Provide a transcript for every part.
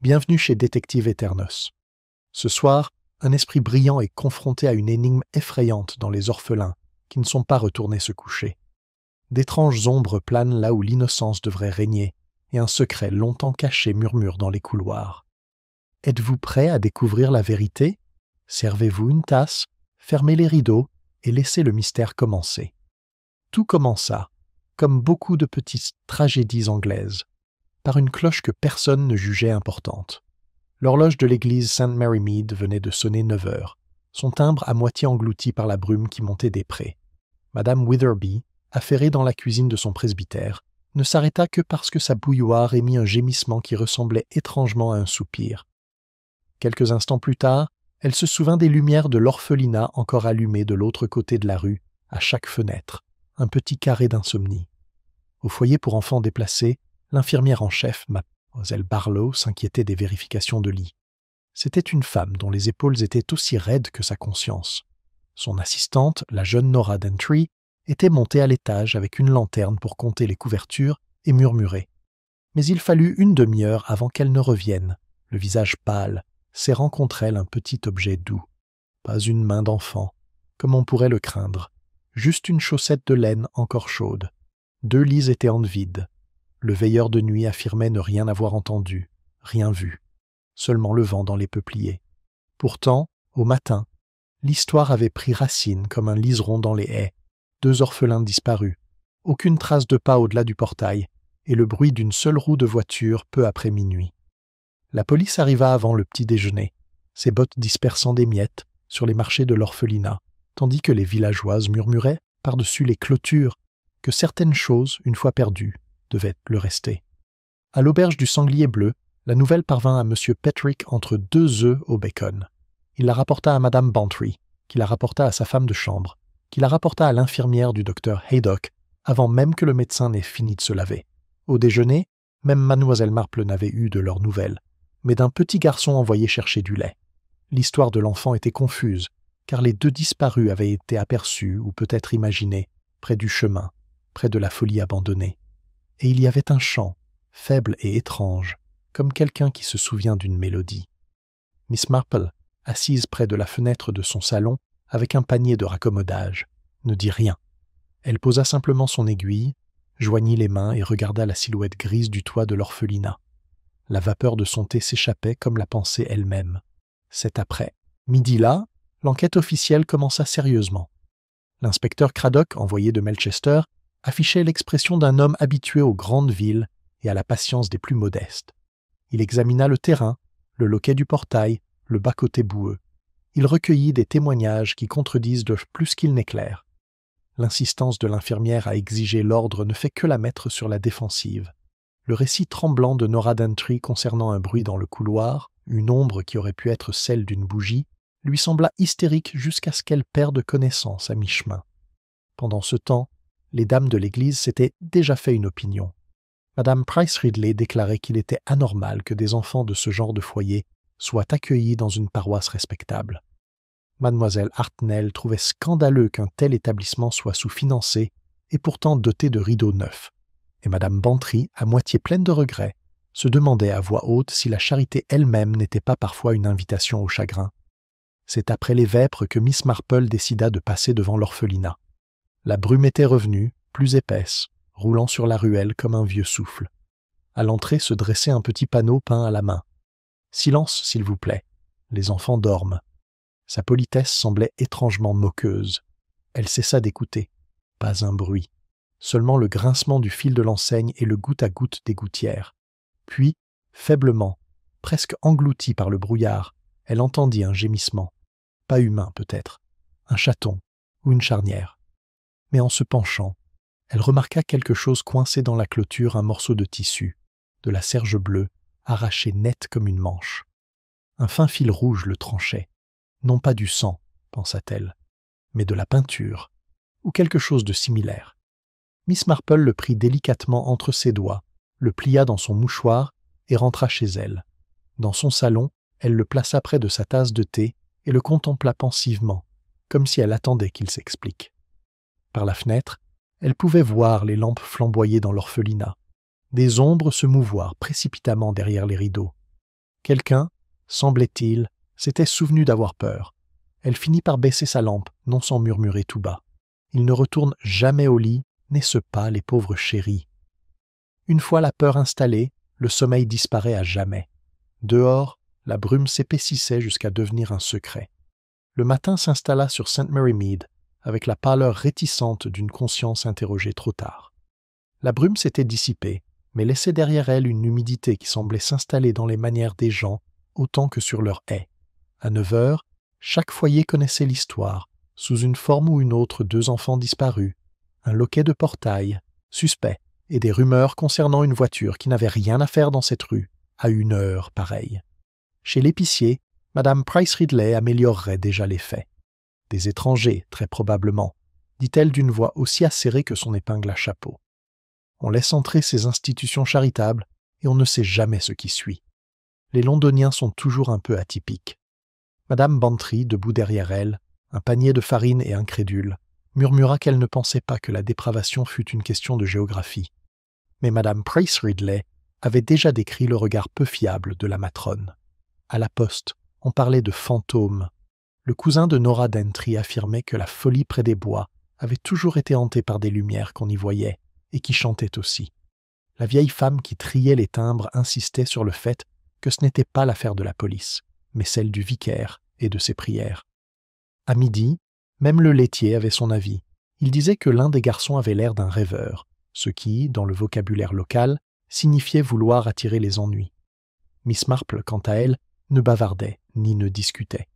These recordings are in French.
Bienvenue chez Détective Eternos. Ce soir, un esprit brillant est confronté à une énigme effrayante dans les orphelins qui ne sont pas retournés se coucher. D'étranges ombres planent là où l'innocence devrait régner et un secret longtemps caché murmure dans les couloirs. Êtes-vous prêt à découvrir la vérité? Servez-vous une tasse, fermez les rideaux et laissez le mystère commencer. Tout commença, comme beaucoup de petites tragédies anglaises, par une cloche que personne ne jugeait importante. L'horloge de l'église St. Mary Mead venait de sonner 9 heures, son timbre à moitié englouti par la brume qui montait des prés. Madame Witherby, affairée dans la cuisine de son presbytère, ne s'arrêta que parce que sa bouilloire émit un gémissement qui ressemblait étrangement à un soupir. Quelques instants plus tard, elle se souvint des lumières de l'orphelinat encore allumées de l'autre côté de la rue, à chaque fenêtre, un petit carré d'insomnie. Au foyer pour enfants déplacés, l'infirmière en chef, Mademoiselle Barlow, s'inquiétait des vérifications de lit. C'était une femme dont les épaules étaient aussi raides que sa conscience. Son assistante, la jeune Nora Dentry, était montée à l'étage avec une lanterne pour compter les couvertures et murmurer. Mais il fallut une demi-heure avant qu'elle ne revienne, le visage pâle, serrant contre elle un petit objet doux. Pas une main d'enfant, comme on pourrait le craindre, juste une chaussette de laine encore chaude. 2 lits étaient en vide. Le veilleur de nuit affirmait ne rien avoir entendu, rien vu, seulement le vent dans les peupliers. Pourtant, au matin, l'histoire avait pris racine comme un liseron dans les haies, 2 orphelins disparus, aucune trace de pas au-delà du portail, et le bruit d'une seule roue de voiture peu après minuit. La police arriva avant le petit déjeuner, ses bottes dispersant des miettes sur les marchés de l'orphelinat, tandis que les villageoises murmuraient, par-dessus les clôtures, que certaines choses, une fois perdues, devaient le rester. À l'auberge du Sanglier Bleu, la nouvelle parvint à M. Petrick entre 2 œufs au bacon. Il la rapporta à Mme Bantry, qui la rapporta à sa femme de chambre, qui la rapporta à l'infirmière du docteur Haydock, avant même que le médecin n'ait fini de se laver. Au déjeuner, même Mademoiselle Marple n'avait eu de leurs nouvelles, mais d'un petit garçon envoyé chercher du lait. L'histoire de l'enfant était confuse, car les 2 disparus avaient été aperçus, ou peut-être imaginés, près du chemin, près de la folie abandonnée. Et il y avait un chant, faible et étrange, comme quelqu'un qui se souvient d'une mélodie. Miss Marple, assise près de la fenêtre de son salon, avec un panier de raccommodage, ne dit rien. Elle posa simplement son aiguille, joignit les mains et regarda la silhouette grise du toit de l'orphelinat. La vapeur de son thé s'échappait comme la pensée elle-même. C'est après. Midi là, l'enquête officielle commença sérieusement. L'inspecteur Craddock, envoyé de Melchester, affichait l'expression d'un homme habitué aux grandes villes et à la patience des plus modestes. Il examina le terrain, le loquet du portail, le bas-côté boueux. Il recueillit des témoignages qui contredisent de plus qu'ils n'éclairent. L'insistance de l'infirmière à exiger l'ordre ne fait que la mettre sur la défensive. Le récit tremblant de Nora Dentry concernant un bruit dans le couloir, une ombre qui aurait pu être celle d'une bougie, lui sembla hystérique jusqu'à ce qu'elle perde connaissance à mi-chemin. Pendant ce temps, les dames de l'église s'étaient déjà fait une opinion. Madame Price Ridley déclarait qu'il était anormal que des enfants de ce genre de foyer soient accueillis dans une paroisse respectable. Mademoiselle Hartnell trouvait scandaleux qu'un tel établissement soit sous-financé et pourtant doté de rideaux neufs. Et Madame Bantry, à moitié pleine de regrets, se demandait à voix haute si la charité elle-même n'était pas parfois une invitation au chagrin. C'est après les vêpres que Miss Marple décida de passer devant l'orphelinat. La brume était revenue, plus épaisse, roulant sur la ruelle comme un vieux souffle. À l'entrée se dressait un petit panneau peint à la main. « Silence, s'il vous plaît, les enfants dorment. » Sa politesse semblait étrangement moqueuse. Elle cessa d'écouter. Pas un bruit. Seulement le grincement du fil de l'enseigne et le goutte à goutte des gouttières. Puis, faiblement, presque engloutie par le brouillard, elle entendit un gémissement. Pas humain peut-être, un chaton ou une charnière. Mais en se penchant, elle remarqua quelque chose coincé dans la clôture, un morceau de tissu, de la serge bleue, arraché net comme une manche. Un fin fil rouge le tranchait. Non pas du sang, pensa-t-elle, mais de la peinture, ou quelque chose de similaire. Miss Marple le prit délicatement entre ses doigts, le plia dans son mouchoir et rentra chez elle. Dans son salon, elle le plaça près de sa tasse de thé et le contempla pensivement, comme si elle attendait qu'il s'explique. Par la fenêtre, elle pouvait voir les lampes flamboyer dans l'orphelinat, des ombres se mouvoir précipitamment derrière les rideaux. Quelqu'un, semblait-il, s'était souvenu d'avoir peur. Elle finit par baisser sa lampe, non sans murmurer tout bas. Il ne retourne jamais au lit, n'est-ce pas, les pauvres chéris? Une fois la peur installée, le sommeil disparaît à jamais. Dehors, la brume s'épaississait jusqu'à devenir un secret. Le matin s'installa sur St. Mary Mead, avec la pâleur réticente d'une conscience interrogée trop tard. La brume s'était dissipée, mais laissait derrière elle une humidité qui semblait s'installer dans les manières des gens autant que sur leurs haies. À 9 heures, chaque foyer connaissait l'histoire, sous une forme ou une autre 2 enfants disparus, un loquet de portail, suspect, et des rumeurs concernant une voiture qui n'avait rien à faire dans cette rue, à 1 heure pareille. Chez l'épicier, Madame Price Ridley améliorerait déjà les faits. Des étrangers, très probablement, dit-elle d'une voix aussi acérée que son épingle à chapeau. On laisse entrer ces institutions charitables et on ne sait jamais ce qui suit. Les Londoniens sont toujours un peu atypiques. Madame Bantry, debout derrière elle, un panier de farine et incrédule, murmura qu'elle ne pensait pas que la dépravation fût une question de géographie. Mais Madame Price Ridley avait déjà décrit le regard peu fiable de la matrone. À la poste, on parlait de fantômes. Le cousin de Nora Dentry affirmait que la folie près des bois avait toujours été hantée par des lumières qu'on y voyait et qui chantaient aussi. La vieille femme qui triait les timbres insistait sur le fait que ce n'était pas l'affaire de la police, mais celle du vicaire et de ses prières. À midi, même le laitier avait son avis. Il disait que l'un des garçons avait l'air d'un rêveur, ce qui, dans le vocabulaire local, signifiait vouloir attirer les ennuis. Miss Marple, quant à elle, ne bavardait ni ne discutait.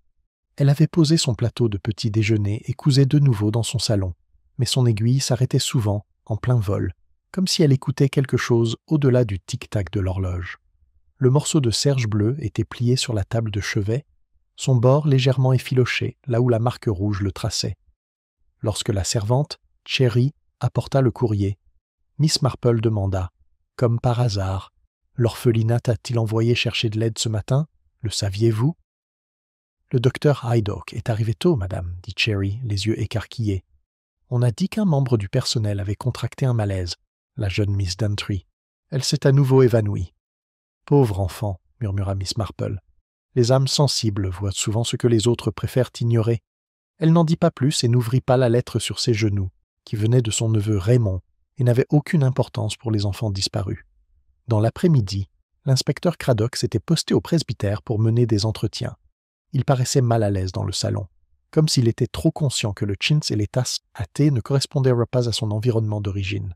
Elle avait posé son plateau de petit déjeuner et cousait de nouveau dans son salon, mais son aiguille s'arrêtait souvent, en plein vol, comme si elle écoutait quelque chose au-delà du tic-tac de l'horloge. Le morceau de serge bleu était plié sur la table de chevet, son bord légèrement effiloché, là où la marque rouge le traçait. Lorsque la servante, Cherry, apporta le courrier, Miss Marple demanda, comme par hasard, « L'orphelinat t'a-t-il envoyé chercher de l'aide ce matin? Le saviez-vous » ? « Le docteur Haydock est arrivé tôt, madame, » dit Cherry, les yeux écarquillés. « On a dit qu'un membre du personnel avait contracté un malaise, la jeune Miss Dantry. Elle s'est à nouveau évanouie. »« Pauvre enfant, » murmura Miss Marple. « Les âmes sensibles voient souvent ce que les autres préfèrent ignorer. » Elle n'en dit pas plus et n'ouvrit pas la lettre sur ses genoux, qui venait de son neveu Raymond et n'avait aucune importance pour les enfants disparus. Dans l'après-midi, l'inspecteur Craddock s'était posté au presbytère pour mener des entretiens. Il paraissait mal à l'aise dans le salon, comme s'il était trop conscient que le chintz et les tasses à thé ne correspondaient pas à son environnement d'origine.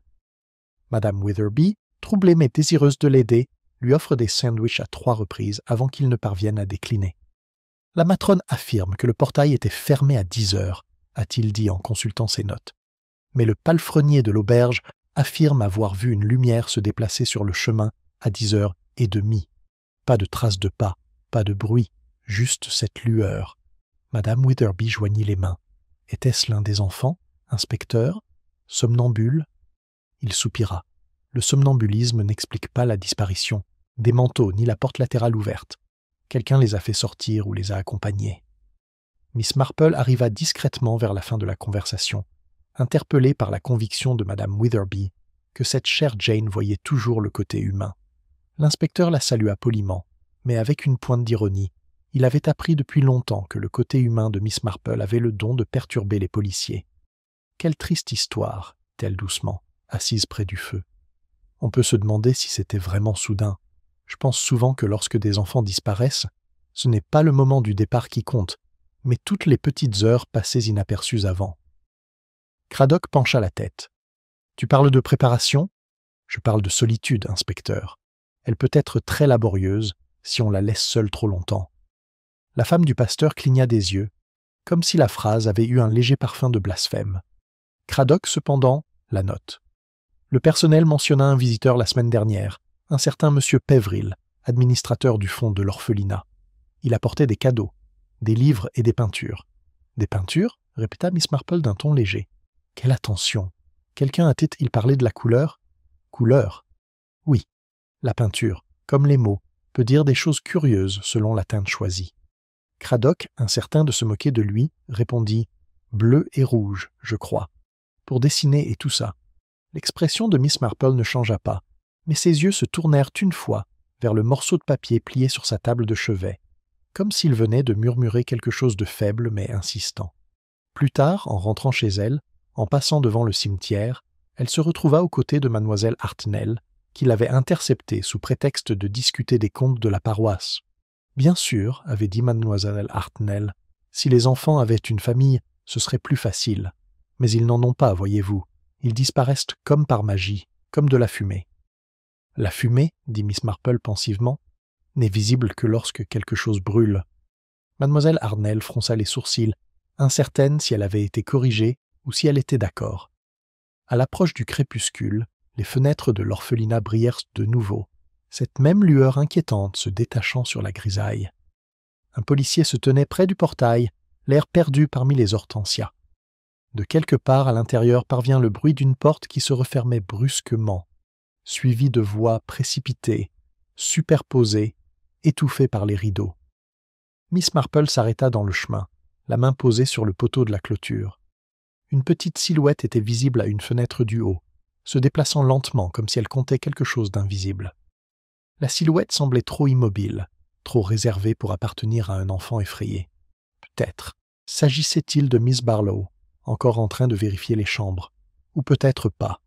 Madame Witherby, troublée mais désireuse de l'aider, lui offre des sandwichs à 3 reprises avant qu'il ne parvienne à décliner. La matrone affirme que le portail était fermé à 10 heures, a-t-il dit en consultant ses notes. Mais le palefrenier de l'auberge affirme avoir vu une lumière se déplacer sur le chemin à 10h30. Pas de traces de pas, pas de bruit, juste cette lueur. Madame Witherby joignit les mains. Était-ce l'un des enfants, inspecteur, somnambule? Il soupira. Le somnambulisme n'explique pas la disparition, des manteaux ni la porte latérale ouverte. Quelqu'un les a fait sortir ou les a accompagnés. Miss Marple arriva discrètement vers la fin de la conversation, interpellée par la conviction de Madame Witherby que cette chère Jane voyait toujours le côté humain. L'inspecteur la salua poliment, mais avec une pointe d'ironie. Il avait appris depuis longtemps que le côté humain de Miss Marple avait le don de perturber les policiers. « Quelle triste histoire » dit-elle doucement, assise près du feu. On peut se demander si c'était vraiment soudain. Je pense souvent que lorsque des enfants disparaissent, ce n'est pas le moment du départ qui compte, mais toutes les petites heures passées inaperçues avant. Craddock pencha la tête. « Tu parles de préparation ? Je parle de solitude, inspecteur. Elle peut être très laborieuse si on la laisse seule trop longtemps. » La femme du pasteur cligna des yeux, comme si la phrase avait eu un léger parfum de blasphème. Craddock, cependant, la note. Le personnel mentionna un visiteur la semaine dernière, un certain monsieur Peveril, administrateur du fonds de l'orphelinat. Il apportait des cadeaux, des livres et des peintures. « Des peintures » répéta Miss Marple d'un ton léger. « Quelle attention ! Quelqu'un a-t-il parlé de la couleur ?»« Couleur » ? Oui, la peinture, comme les mots, peut dire des choses curieuses selon la teinte choisie. Craddock, incertain de se moquer de lui, répondit « Bleu et rouge, je crois. Pour dessiner et tout ça. » L'expression de Miss Marple ne changea pas, mais ses yeux se tournèrent une fois, vers le morceau de papier plié sur sa table de chevet, comme s'il venait de murmurer quelque chose de faible mais insistant. Plus tard, en rentrant chez elle, en passant devant le cimetière, elle se retrouva aux côtés de mademoiselle Hartnell, qui l'avait interceptée sous prétexte de discuter des comptes de la paroisse. « Bien sûr, avait dit mademoiselle Hartnell, si les enfants avaient une famille, ce serait plus facile. Mais ils n'en ont pas, voyez-vous. Ils disparaissent comme par magie, comme de la fumée. » « La fumée, dit Miss Marple pensivement, n'est visible que lorsque quelque chose brûle. » Mademoiselle Hartnell fronça les sourcils, incertaine si elle avait été corrigée ou si elle était d'accord. À l'approche du crépuscule, les fenêtres de l'orphelinat brillèrent de nouveau, cette même lueur inquiétante se détachant sur la grisaille. Un policier se tenait près du portail, l'air perdu parmi les hortensias. De quelque part à l'intérieur parvient le bruit d'une porte qui se refermait brusquement, suivi de voix précipitées, superposées, étouffées par les rideaux. Miss Marple s'arrêta dans le chemin, la main posée sur le poteau de la clôture. Une petite silhouette était visible à une fenêtre du haut, se déplaçant lentement comme si elle comptait quelque chose d'invisible. La silhouette semblait trop immobile, trop réservée pour appartenir à un enfant effrayé. Peut-être s'agissait-il de Miss Barlow, encore en train de vérifier les chambres, ou peut-être pas.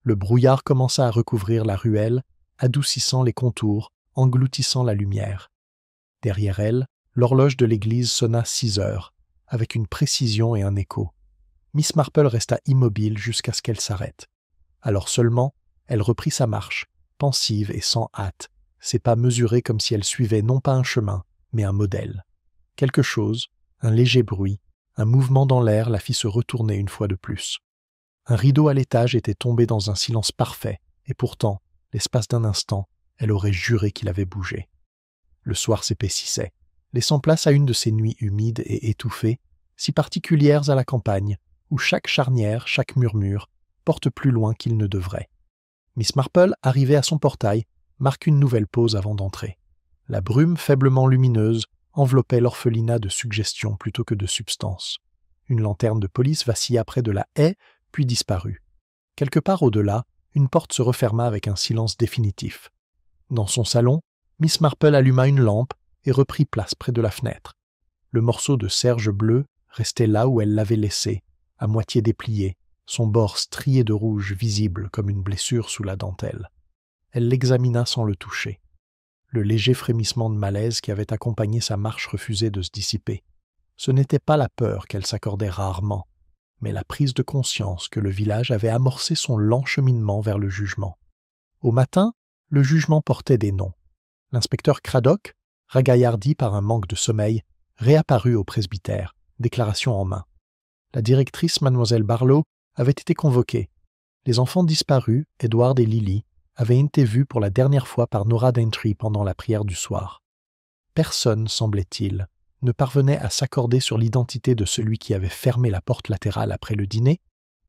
Le brouillard commença à recouvrir la ruelle, adoucissant les contours, engloutissant la lumière. Derrière elle, l'horloge de l'église sonna 6 heures, avec une précision et un écho. Miss Marple resta immobile jusqu'à ce qu'elle s'arrête. Alors seulement, elle reprit sa marche, pensive et sans hâte, ses pas mesurés comme si elle suivait non pas un chemin, mais un modèle. Quelque chose, un léger bruit, un mouvement dans l'air la fit se retourner une fois de plus. Un rideau à l'étage était tombé dans un silence parfait, et pourtant, l'espace d'un instant, elle aurait juré qu'il avait bougé. Le soir s'épaississait, laissant place à une de ces nuits humides et étouffées, si particulières à la campagne, où chaque charnière, chaque murmure, porte plus loin qu'il ne devrait. Miss Marple, arrivée à son portail, marque une nouvelle pause avant d'entrer. La brume faiblement lumineuse enveloppait l'orphelinat de suggestions plutôt que de substance. Une lanterne de police vacilla près de la haie, puis disparut. Quelque part au-delà, une porte se referma avec un silence définitif. Dans son salon, Miss Marple alluma une lampe et reprit place près de la fenêtre. Le morceau de serge bleu restait là où elle l'avait laissé, à moitié déplié, son bord strié de rouge visible comme une blessure sous la dentelle. Elle l'examina sans le toucher. Le léger frémissement de malaise qui avait accompagné sa marche refusait de se dissiper. Ce n'était pas la peur qu'elle s'accordait rarement, mais la prise de conscience que le village avait amorcé son lent cheminement vers le jugement. Au matin, le jugement portait des noms. L'inspecteur Craddock, ragaillardi par un manque de sommeil, réapparut au presbytère, déclaration en main. La directrice, mademoiselle Barlow, avait été convoquée. Les enfants disparus, Edward et Lily, avaient été vus pour la dernière fois par Nora Daintree pendant la prière du soir. Personne, semblait-il, ne parvenait à s'accorder sur l'identité de celui qui avait fermé la porte latérale après le dîner,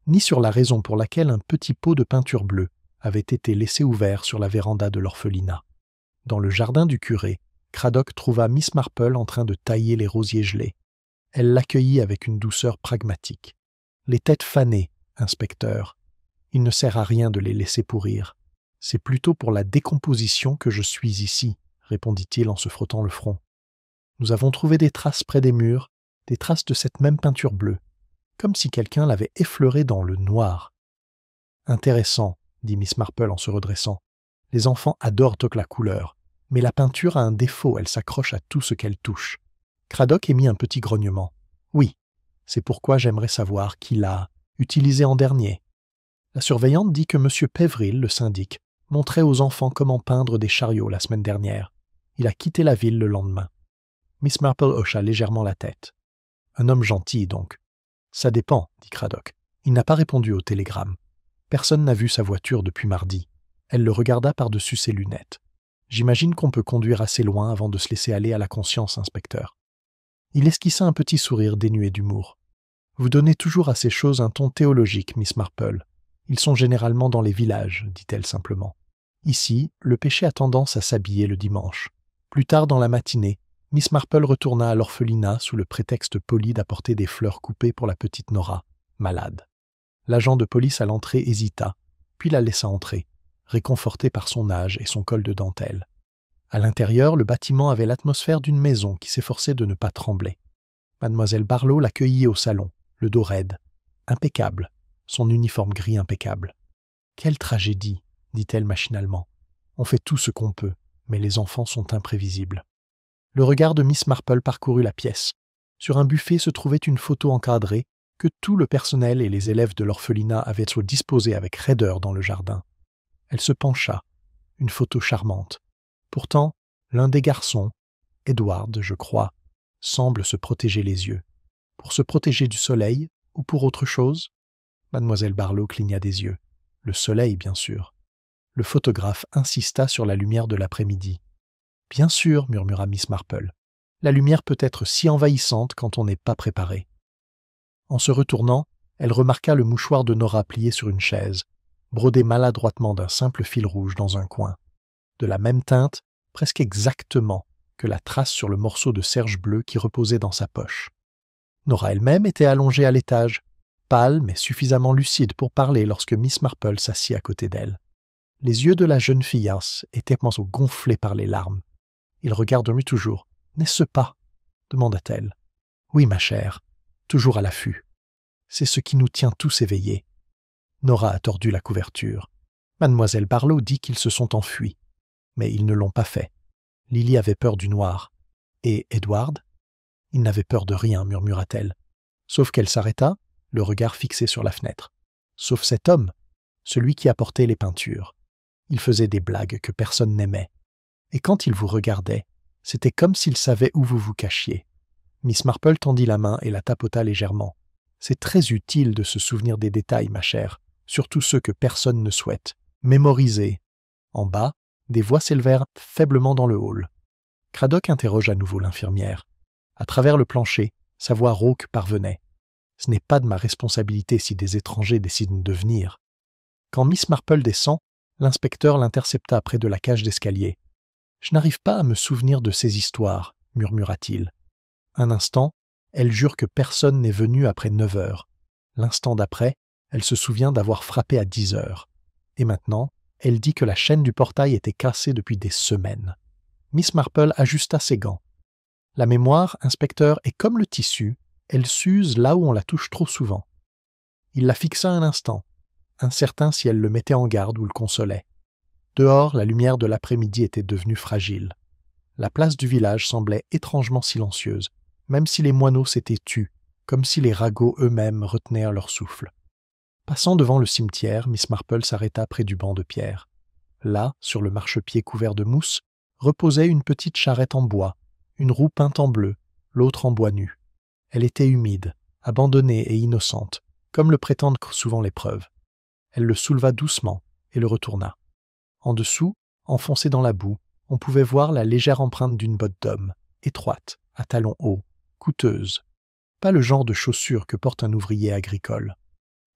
ni sur la raison pour laquelle un petit pot de peinture bleue avait été laissé ouvert sur la véranda de l'orphelinat. Dans le jardin du curé, Craddock trouva Miss Marple en train de tailler les rosiers gelés. Elle l'accueillit avec une douceur pragmatique. « Les têtes fanées, inspecteur. Il ne sert à rien de les laisser pourrir. C'est plutôt pour la décomposition que je suis ici, répondit-il en se frottant le front. Nous avons trouvé des traces près des murs, des traces de cette même peinture bleue, comme si quelqu'un l'avait effleurée dans le noir. Intéressant, dit Miss Marple en se redressant. Les enfants adorent la couleur, mais la peinture a un défaut, elle s'accroche à tout ce qu'elle touche. Craddock émit un petit grognement. Oui, c'est pourquoi j'aimerais savoir qui l'a utilisé en dernier. La surveillante dit que M. Pévril, le syndic, montrait aux enfants comment peindre des chariots la semaine dernière. Il a quitté la ville le lendemain. Miss Marple hocha légèrement la tête. Un homme gentil, donc. Ça dépend, dit Craddock. Il n'a pas répondu au télégramme. Personne n'a vu sa voiture depuis mardi. Elle le regarda par-dessus ses lunettes. J'imagine qu'on peut conduire assez loin avant de se laisser aller à la conscience, inspecteur. Il esquissa un petit sourire dénué d'humour. Vous donnez toujours à ces choses un ton théologique, Miss Marple. Ils sont généralement dans les villages, dit-elle simplement. Ici, le péché a tendance à s'habiller le dimanche. Plus tard dans la matinée, Miss Marple retourna à l'orphelinat sous le prétexte poli d'apporter des fleurs coupées pour la petite Nora, malade. L'agent de police à l'entrée hésita, puis la laissa entrer, réconforté par son âge et son col de dentelle. À l'intérieur, le bâtiment avait l'atmosphère d'une maison qui s'efforçait de ne pas trembler. Mademoiselle Barlow l'accueillit au salon, le dos raide, impeccable, son uniforme gris impeccable. « Quelle tragédie !» dit-elle machinalement. « On fait tout ce qu'on peut, mais les enfants sont imprévisibles. » Le regard de Miss Marple parcourut la pièce. Sur un buffet se trouvait une photo encadrée que tout le personnel et les élèves de l'orphelinat avaient disposée avec raideur dans le jardin. Elle se pencha. Une photo charmante. Pourtant, l'un des garçons, Edward, je crois, semble se protéger les yeux. Pour se protéger du soleil ou pour autre chose? Mademoiselle Barlow cligna des yeux. Le soleil, bien sûr. Le photographe insista sur la lumière de l'après-midi. « Bien sûr, murmura Miss Marple. La lumière peut être si envahissante quand on n'est pas préparé. » En se retournant, elle remarqua le mouchoir de Nora plié sur une chaise, brodé maladroitement d'un simple fil rouge dans un coin, de la même teinte, presque exactement, que la trace sur le morceau de serge bleu qui reposait dans sa poche. Nora elle-même était allongée à l'étage, pâle mais suffisamment lucide pour parler lorsque Miss Marple s'assit à côté d'elle. Les yeux de la jeune fillasse étaient gonflés par les larmes. « Il regarde mieux toujours. N'est-ce pas ?» demanda-t-elle. « Oui, ma chère, toujours à l'affût. C'est ce qui nous tient tous éveillés. » Nora a tordu la couverture. Mademoiselle Barlow dit qu'ils se sont enfuis. Mais ils ne l'ont pas fait. Lily avait peur du noir. Et Edward? Il n'avait peur de rien, murmura-t-elle. Sauf qu'elle s'arrêta, le regard fixé sur la fenêtre. Sauf cet homme, celui qui apportait les peintures. Il faisait des blagues que personne n'aimait. Et quand il vous regardait, c'était comme s'il savait où vous vous cachiez. Miss Marple tendit la main et la tapota légèrement. C'est très utile de se souvenir des détails, ma chère, surtout ceux que personne ne souhaite. Mémorisez. En bas, des voix s'élevèrent faiblement dans le hall. Cradock interroge à nouveau l'infirmière. À travers le plancher, sa voix rauque parvenait. Ce n'est pas de ma responsabilité si des étrangers décident de venir. Quand Miss Marple descend, l'inspecteur l'intercepta près de la cage d'escalier. « Je n'arrive pas à me souvenir de ces histoires, » murmura-t-il. Un instant, elle jure que personne n'est venu après 9 heures. L'instant d'après, elle se souvient d'avoir frappé à 10 heures. Et maintenant, elle dit que la chaîne du portail était cassée depuis des semaines. Miss Marple ajusta ses gants. La mémoire, inspecteur, est comme le tissu, elle s'use là où on la touche trop souvent. Il la fixa un instant, incertain si elle le mettait en garde ou le consolait. Dehors, la lumière de l'après-midi était devenue fragile. La place du village semblait étrangement silencieuse, même si les moineaux s'étaient tus, comme si les ragots eux-mêmes retenaient leur souffle. Passant devant le cimetière, Miss Marple s'arrêta près du banc de pierre. Là, sur le marchepied couvert de mousse, reposait une petite charrette en bois, une roue peinte en bleu, l'autre en bois nu. Elle était humide, abandonnée et innocente, comme le prétendent souvent les preuves. Elle le souleva doucement et le retourna. En dessous, enfoncée dans la boue, on pouvait voir la légère empreinte d'une botte d'homme, étroite, à talons hauts, coûteuse. Pas le genre de chaussure que porte un ouvrier agricole.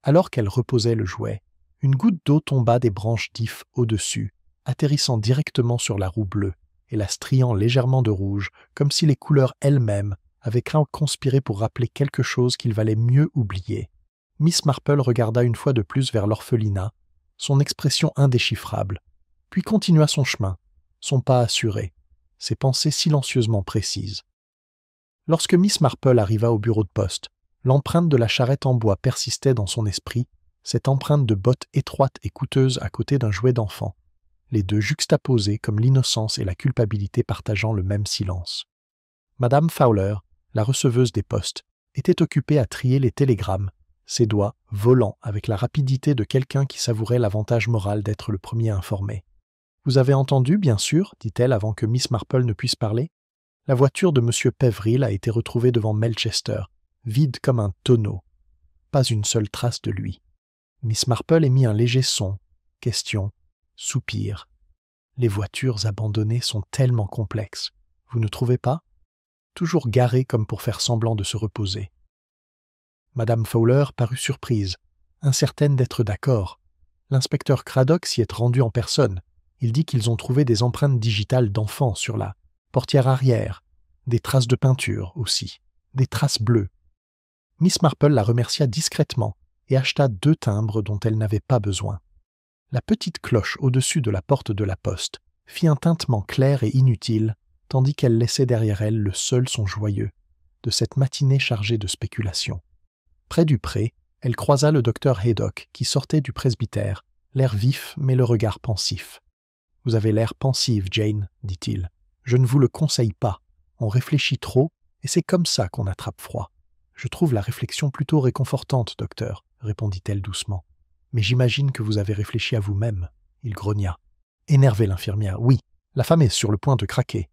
Alors qu'elle reposait le jouet, une goutte d'eau tomba des branches d'if au-dessus, atterrissant directement sur la roue bleue et la striant légèrement de rouge, comme si les couleurs elles-mêmes avaient conspiré pour rappeler quelque chose qu'il valait mieux oublier. Miss Marple regarda une fois de plus vers l'orphelinat, son expression indéchiffrable, puis continua son chemin, son pas assuré, ses pensées silencieusement précises. Lorsque Miss Marple arriva au bureau de poste, l'empreinte de la charrette en bois persistait dans son esprit, cette empreinte de botte étroite et coûteuse à côté d'un jouet d'enfant, les deux juxtaposés comme l'innocence et la culpabilité partageant le même silence. Madame Fowler, la receveuse des postes, était occupée à trier les télégrammes, ses doigts volant avec la rapidité de quelqu'un qui savourait l'avantage moral d'être le premier informé. « Vous avez entendu, bien sûr, dit-elle avant que Miss Marple ne puisse parler. La voiture de M. Peveril a été retrouvée devant Melchester, vide comme un tonneau. Pas une seule trace de lui. » Miss Marple émit un léger son, question, soupir. Les voitures abandonnées sont tellement complexes, vous ne trouvez pas? Toujours garées comme pour faire semblant de se reposer. Madame Fowler parut surprise, incertaine d'être d'accord. L'inspecteur Cradock s'y est rendu en personne. Il dit qu'ils ont trouvé des empreintes digitales d'enfants sur la portière arrière, des traces de peinture aussi, des traces bleues. Miss Marple la remercia discrètement et acheta 2 timbres dont elle n'avait pas besoin. La petite cloche au-dessus de la porte de la poste fit un tintement clair et inutile, tandis qu'elle laissait derrière elle le seul son joyeux, de cette matinée chargée de spéculations. Près du pré, elle croisa le docteur Haydock qui sortait du presbytère, l'air vif mais le regard pensif. « Vous avez l'air pensive, Jane, dit-il. Je ne vous le conseille pas. On réfléchit trop, et c'est comme ça qu'on attrape froid. Je trouve la réflexion plutôt réconfortante, docteur, répondit-elle doucement. Mais j'imagine que vous avez réfléchi à vous-même. Il grogna. Énervée l'infirmière. Oui, la femme est sur le point de craquer.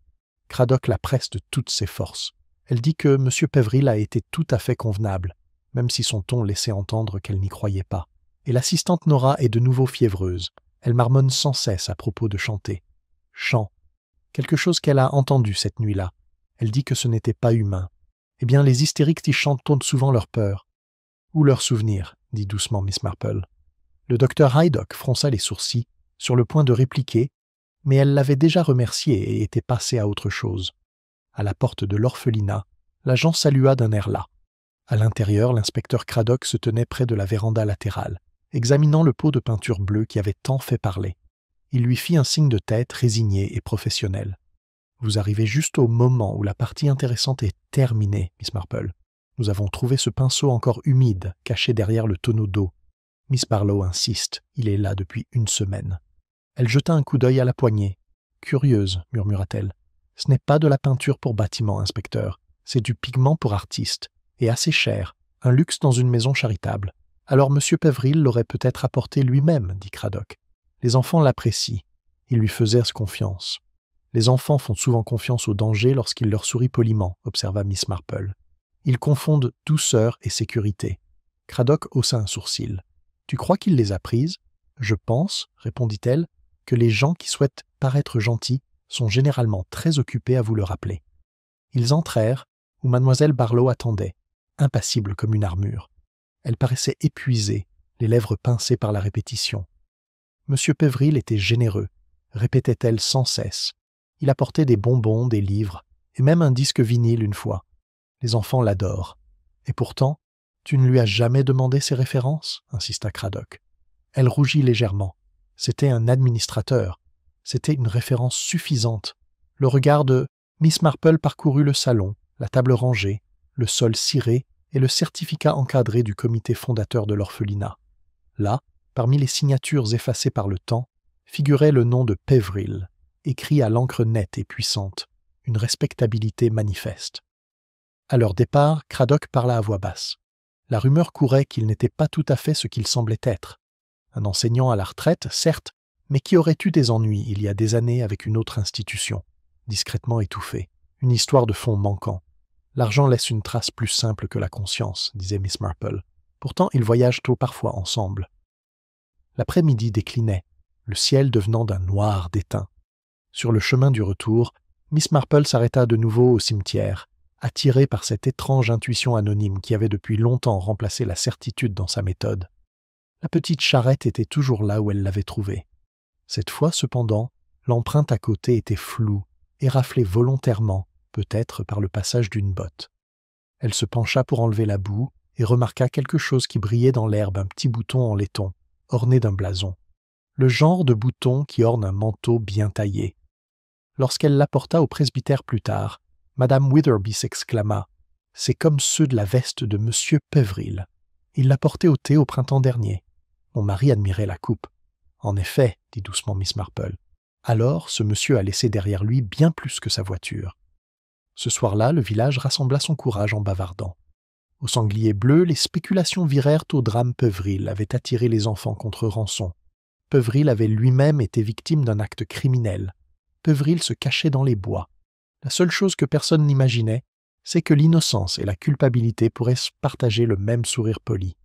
Craddock la presse de toutes ses forces. Elle dit que M. Peveril a été tout à fait convenable, même si son ton laissait entendre qu'elle n'y croyait pas. Et l'assistante Nora est de nouveau fiévreuse. Elle marmonne sans cesse à propos de chanter. Chant. Quelque chose qu'elle a entendu cette nuit-là. Elle dit que ce n'était pas humain. Eh bien, les hystériques y chantent souvent leur peur. Ou leurs souvenirs, dit doucement Miss Marple. Le docteur Haydock fronça les sourcils, sur le point de répliquer, mais elle l'avait déjà remercié et était passée à autre chose. À la porte de l'orphelinat, l'agent salua d'un air las. À l'intérieur, l'inspecteur Craddock se tenait près de la véranda latérale, examinant le pot de peinture bleue qui avait tant fait parler. Il lui fit un signe de tête résigné et professionnel. « Vous arrivez juste au moment où la partie intéressante est terminée, Miss Marple. Nous avons trouvé ce pinceau encore humide, caché derrière le tonneau d'eau. Miss Barlow insiste, il est là depuis une semaine. » Elle jeta un coup d'œil à la poignée. « Curieuse, murmura-t-elle. Ce n'est pas de la peinture pour bâtiment, inspecteur. C'est du pigment pour artiste, et assez cher, un luxe dans une maison charitable. Alors M. Peveril l'aurait peut-être apporté lui-même, dit Craddock. Les enfants l'apprécient. Ils lui faisaient confiance. Les enfants font souvent confiance au danger lorsqu'il leur sourit poliment, observa Miss Marple. Ils confondent douceur et sécurité. Craddock haussa un sourcil. Tu crois qu'il les a prises ? Je pense, répondit-elle, que les gens qui souhaitent paraître gentils sont généralement très occupés à vous le rappeler. Ils entrèrent, où mademoiselle Barlow attendait, impassible comme une armure. Elle paraissait épuisée, les lèvres pincées par la répétition. Monsieur Peveril était généreux, répétait-elle sans cesse. Il apportait des bonbons, des livres, et même un disque vinyle une fois. Les enfants l'adorent. Et pourtant, tu ne lui as jamais demandé ses références ? Insista Craddock. Elle rougit légèrement. C'était un administrateur. C'était une référence suffisante. Le regard de Miss Marple parcourut le salon, la table rangée, le sol ciré et le certificat encadré du comité fondateur de l'orphelinat. Là, parmi les signatures effacées par le temps, figurait le nom de Peveril, écrit à l'encre nette et puissante, une respectabilité manifeste. À leur départ, Craddock parla à voix basse. La rumeur courait qu'il n'était pas tout à fait ce qu'il semblait être. Un enseignant à la retraite, certes, mais qui aurait eu des ennuis il y a des années avec une autre institution, discrètement étouffée, une histoire de fond manquant. L'argent laisse une trace plus simple que la conscience, disait Miss Marple. Pourtant, ils voyagent tôt parfois ensemble. L'après-midi déclinait, le ciel devenant d'un noir déteint. Sur le chemin du retour, Miss Marple s'arrêta de nouveau au cimetière, attirée par cette étrange intuition anonyme qui avait depuis longtemps remplacé la certitude dans sa méthode. La petite charrette était toujours là où elle l'avait trouvée. Cette fois, cependant, l'empreinte à côté était floue, éraflée volontairement, peut-être par le passage d'une botte. Elle se pencha pour enlever la boue et remarqua quelque chose qui brillait dans l'herbe, un petit bouton en laiton, orné d'un blason. Le genre de bouton qui orne un manteau bien taillé. Lorsqu'elle l'apporta au presbytère plus tard, Madame Witherby s'exclama « C'est comme ceux de la veste de Monsieur Peveril. Il l'a porté au thé au printemps dernier. » Mon mari admirait la coupe. « En effet, dit doucement Miss Marple. Alors, ce monsieur a laissé derrière lui bien plus que sa voiture. » Ce soir-là, le village rassembla son courage en bavardant. Au sanglier bleu, les spéculations virèrent au drame Peveril avait attiré les enfants contre rançon. Peveril avait lui-même été victime d'un acte criminel. Peveril se cachait dans les bois. La seule chose que personne n'imaginait, c'est que l'innocence et la culpabilité pourraient se partager le même sourire poli.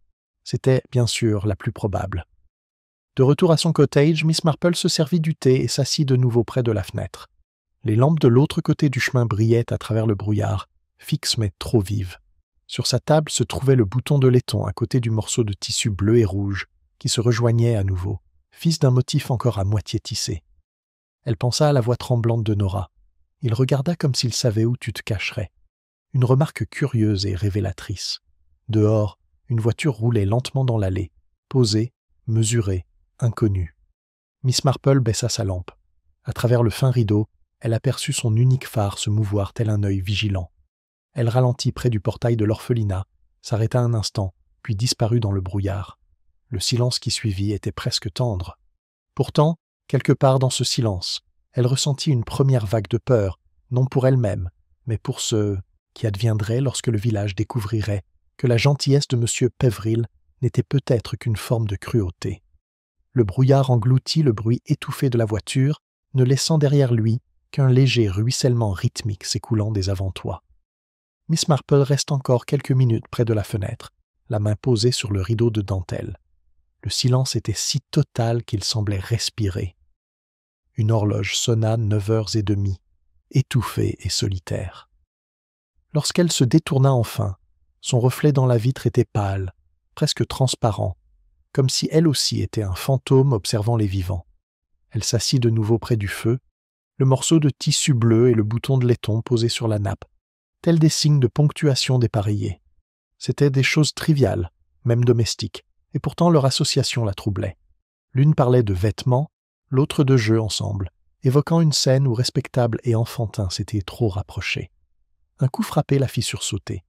C'était, bien sûr, la plus probable. De retour à son cottage, Miss Marple se servit du thé et s'assit de nouveau près de la fenêtre. Les lampes de l'autre côté du chemin brillaient à travers le brouillard, fixes mais trop vives. Sur sa table se trouvait le bouton de laiton à côté du morceau de tissu bleu et rouge, qui se rejoignait à nouveau, fils d'un motif encore à moitié tissé. Elle pensa à la voix tremblante de Nora. Il regarda comme s'il savait où tu te cacherais. Une remarque curieuse et révélatrice. Dehors, une voiture roulait lentement dans l'allée, posée, mesurée, inconnue. Miss Marple baissa sa lampe. À travers le fin rideau, elle aperçut son unique phare se mouvoir tel un œil vigilant. Elle ralentit près du portail de l'orphelinat, s'arrêta un instant, puis disparut dans le brouillard. Le silence qui suivit était presque tendre. Pourtant, quelque part dans ce silence, elle ressentit une première vague de peur, non pour elle-même, mais pour ce qui adviendrait lorsque le village découvrirait que la gentillesse de M. Pévril n'était peut-être qu'une forme de cruauté. Le brouillard engloutit le bruit étouffé de la voiture, ne laissant derrière lui qu'un léger ruissellement rythmique s'écoulant des avant-toits. Miss Marple reste encore quelques minutes près de la fenêtre, la main posée sur le rideau de dentelle. Le silence était si total qu'il semblait respirer. Une horloge sonna 9h30, étouffée et solitaire. Lorsqu'elle se détourna enfin, son reflet dans la vitre était pâle, presque transparent, comme si elle aussi était un fantôme observant les vivants. Elle s'assit de nouveau près du feu, le morceau de tissu bleu et le bouton de laiton posés sur la nappe, tels des signes de ponctuation dépareillés. C'étaient des choses triviales, même domestiques, et pourtant leur association la troublait. L'une parlait de vêtements, l'autre de jeux ensemble, évoquant une scène où respectable et enfantin s'étaient trop rapprochés. Un coup frappé la fit sursauter.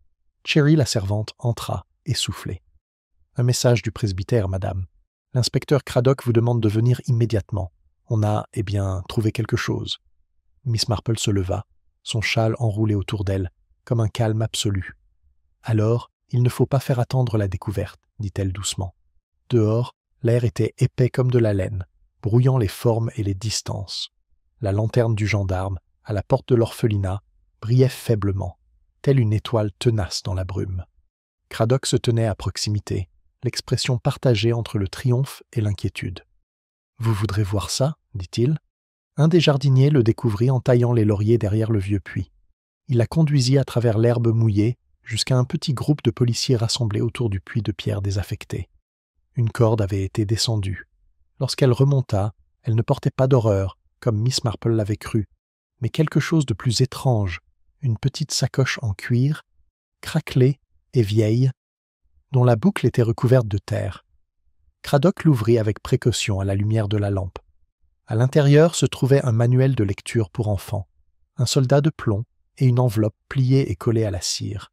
Cherry, la servante, entra, essoufflée. « Un message du presbytère, madame. L'inspecteur Craddock vous demande de venir immédiatement. On a, trouvé quelque chose. » Miss Marple se leva, son châle enroulé autour d'elle, comme un calme absolu. « Alors, il ne faut pas faire attendre la découverte, » dit-elle doucement. Dehors, l'air était épais comme de la laine, brouillant les formes et les distances. La lanterne du gendarme, à la porte de l'orphelinat, brillait faiblement, telle une étoile tenace dans la brume. Craddock se tenait à proximité, l'expression partagée entre le triomphe et l'inquiétude. « Vous voudrez voir ça ?» dit-il. Un des jardiniers le découvrit en taillant les lauriers derrière le vieux puits. Il la conduisit à travers l'herbe mouillée jusqu'à un petit groupe de policiers rassemblés autour du puits de pierre désaffecté. Une corde avait été descendue. Lorsqu'elle remonta, elle ne portait pas d'horreur, comme Miss Marple l'avait cru, mais quelque chose de plus étrange, une petite sacoche en cuir, craquelée et vieille, dont la boucle était recouverte de terre. Craddock l'ouvrit avec précaution à la lumière de la lampe. À l'intérieur se trouvait un manuel de lecture pour enfants, un soldat de plomb et une enveloppe pliée et collée à la cire.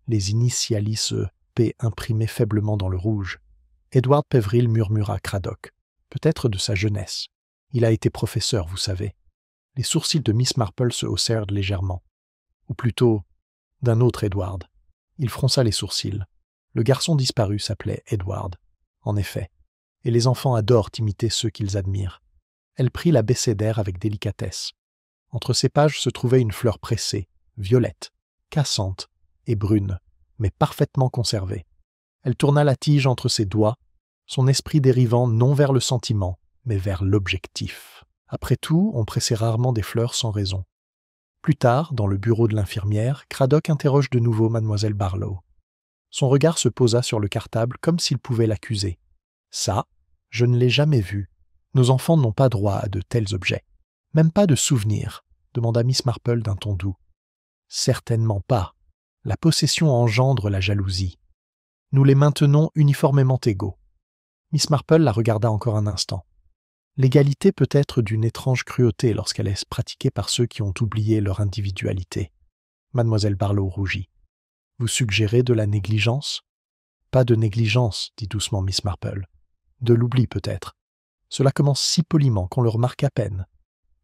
Les initialices P imprimées faiblement dans le rouge. Edward Pévril murmura Craddock, peut-être de sa jeunesse. Il a été professeur, vous savez. Les sourcils de Miss Marple se haussèrent légèrement. Ou plutôt, d'un autre Edward. Il fronça les sourcils. Le garçon disparu s'appelait Edward. En effet. Et les enfants adorent imiter ceux qu'ils admirent. Elle prit l'abécédaire avec délicatesse. Entre ces pages se trouvait une fleur pressée, violette, cassante et brune, mais parfaitement conservée. Elle tourna la tige entre ses doigts, son esprit dérivant non vers le sentiment, mais vers l'objectif. Après tout, on pressait rarement des fleurs sans raison. Plus tard, dans le bureau de l'infirmière, Craddock interroge de nouveau Mademoiselle Barlow. Son regard se posa sur le cartable comme s'il pouvait l'accuser. « Ça, je ne l'ai jamais vu. Nos enfants n'ont pas droit à de tels objets. Même pas de souvenirs, demanda Miss Marple d'un ton doux. « Certainement pas. La possession engendre la jalousie. Nous les maintenons uniformément égaux. » Miss Marple la regarda encore un instant. L'égalité peut être d'une étrange cruauté lorsqu'elle est pratiquée par ceux qui ont oublié leur individualité. Mademoiselle Barlow rougit. « Vous suggérez de la négligence ?»« Pas de négligence, dit doucement Miss Marple. De l'oubli peut-être. Cela commence si poliment qu'on le remarque à peine. »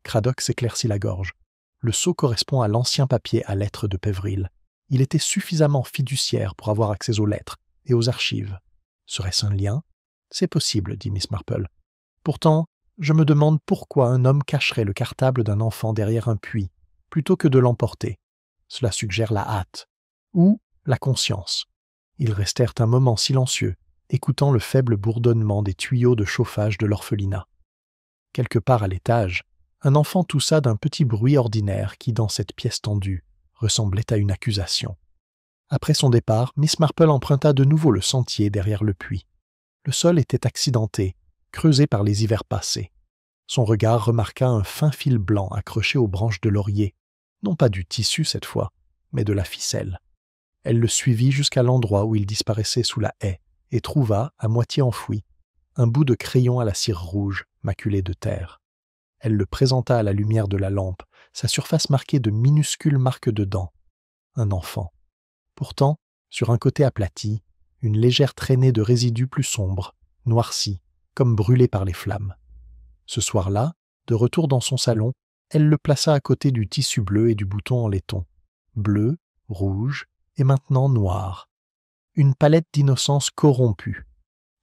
Craddock s'éclaircit la gorge. Le sceau correspond à l'ancien papier à lettres de Pévril. Il était suffisamment fiduciaire pour avoir accès aux lettres et aux archives. Serait-ce un lien ? C'est possible, dit Miss Marple. Pourtant, je me demande pourquoi un homme cacherait le cartable d'un enfant derrière un puits, plutôt que de l'emporter. Cela suggère la hâte. Ou la conscience. Ils restèrent un moment silencieux, écoutant le faible bourdonnement des tuyaux de chauffage de l'orphelinat. Quelque part à l'étage, un enfant toussa d'un petit bruit ordinaire qui, dans cette pièce tendue, ressemblait à une accusation. Après son départ, Miss Marple emprunta de nouveau le sentier derrière le puits. Le sol était accidenté, creusé par les hivers passés. Son regard remarqua un fin fil blanc accroché aux branches de laurier, non pas du tissu cette fois, mais de la ficelle. Elle le suivit jusqu'à l'endroit où il disparaissait sous la haie et trouva, à moitié enfoui, un bout de crayon à la cire rouge, maculé de terre. Elle le présenta à la lumière de la lampe, sa surface marquée de minuscules marques de dents. Un enfant. Pourtant, sur un côté aplati, une légère traînée de résidus plus sombres, noircis, comme brûlés par les flammes. Ce soir-là, de retour dans son salon, elle le plaça à côté du tissu bleu et du bouton en laiton. Bleu, rouge et maintenant noir. Une palette d'innocence corrompue.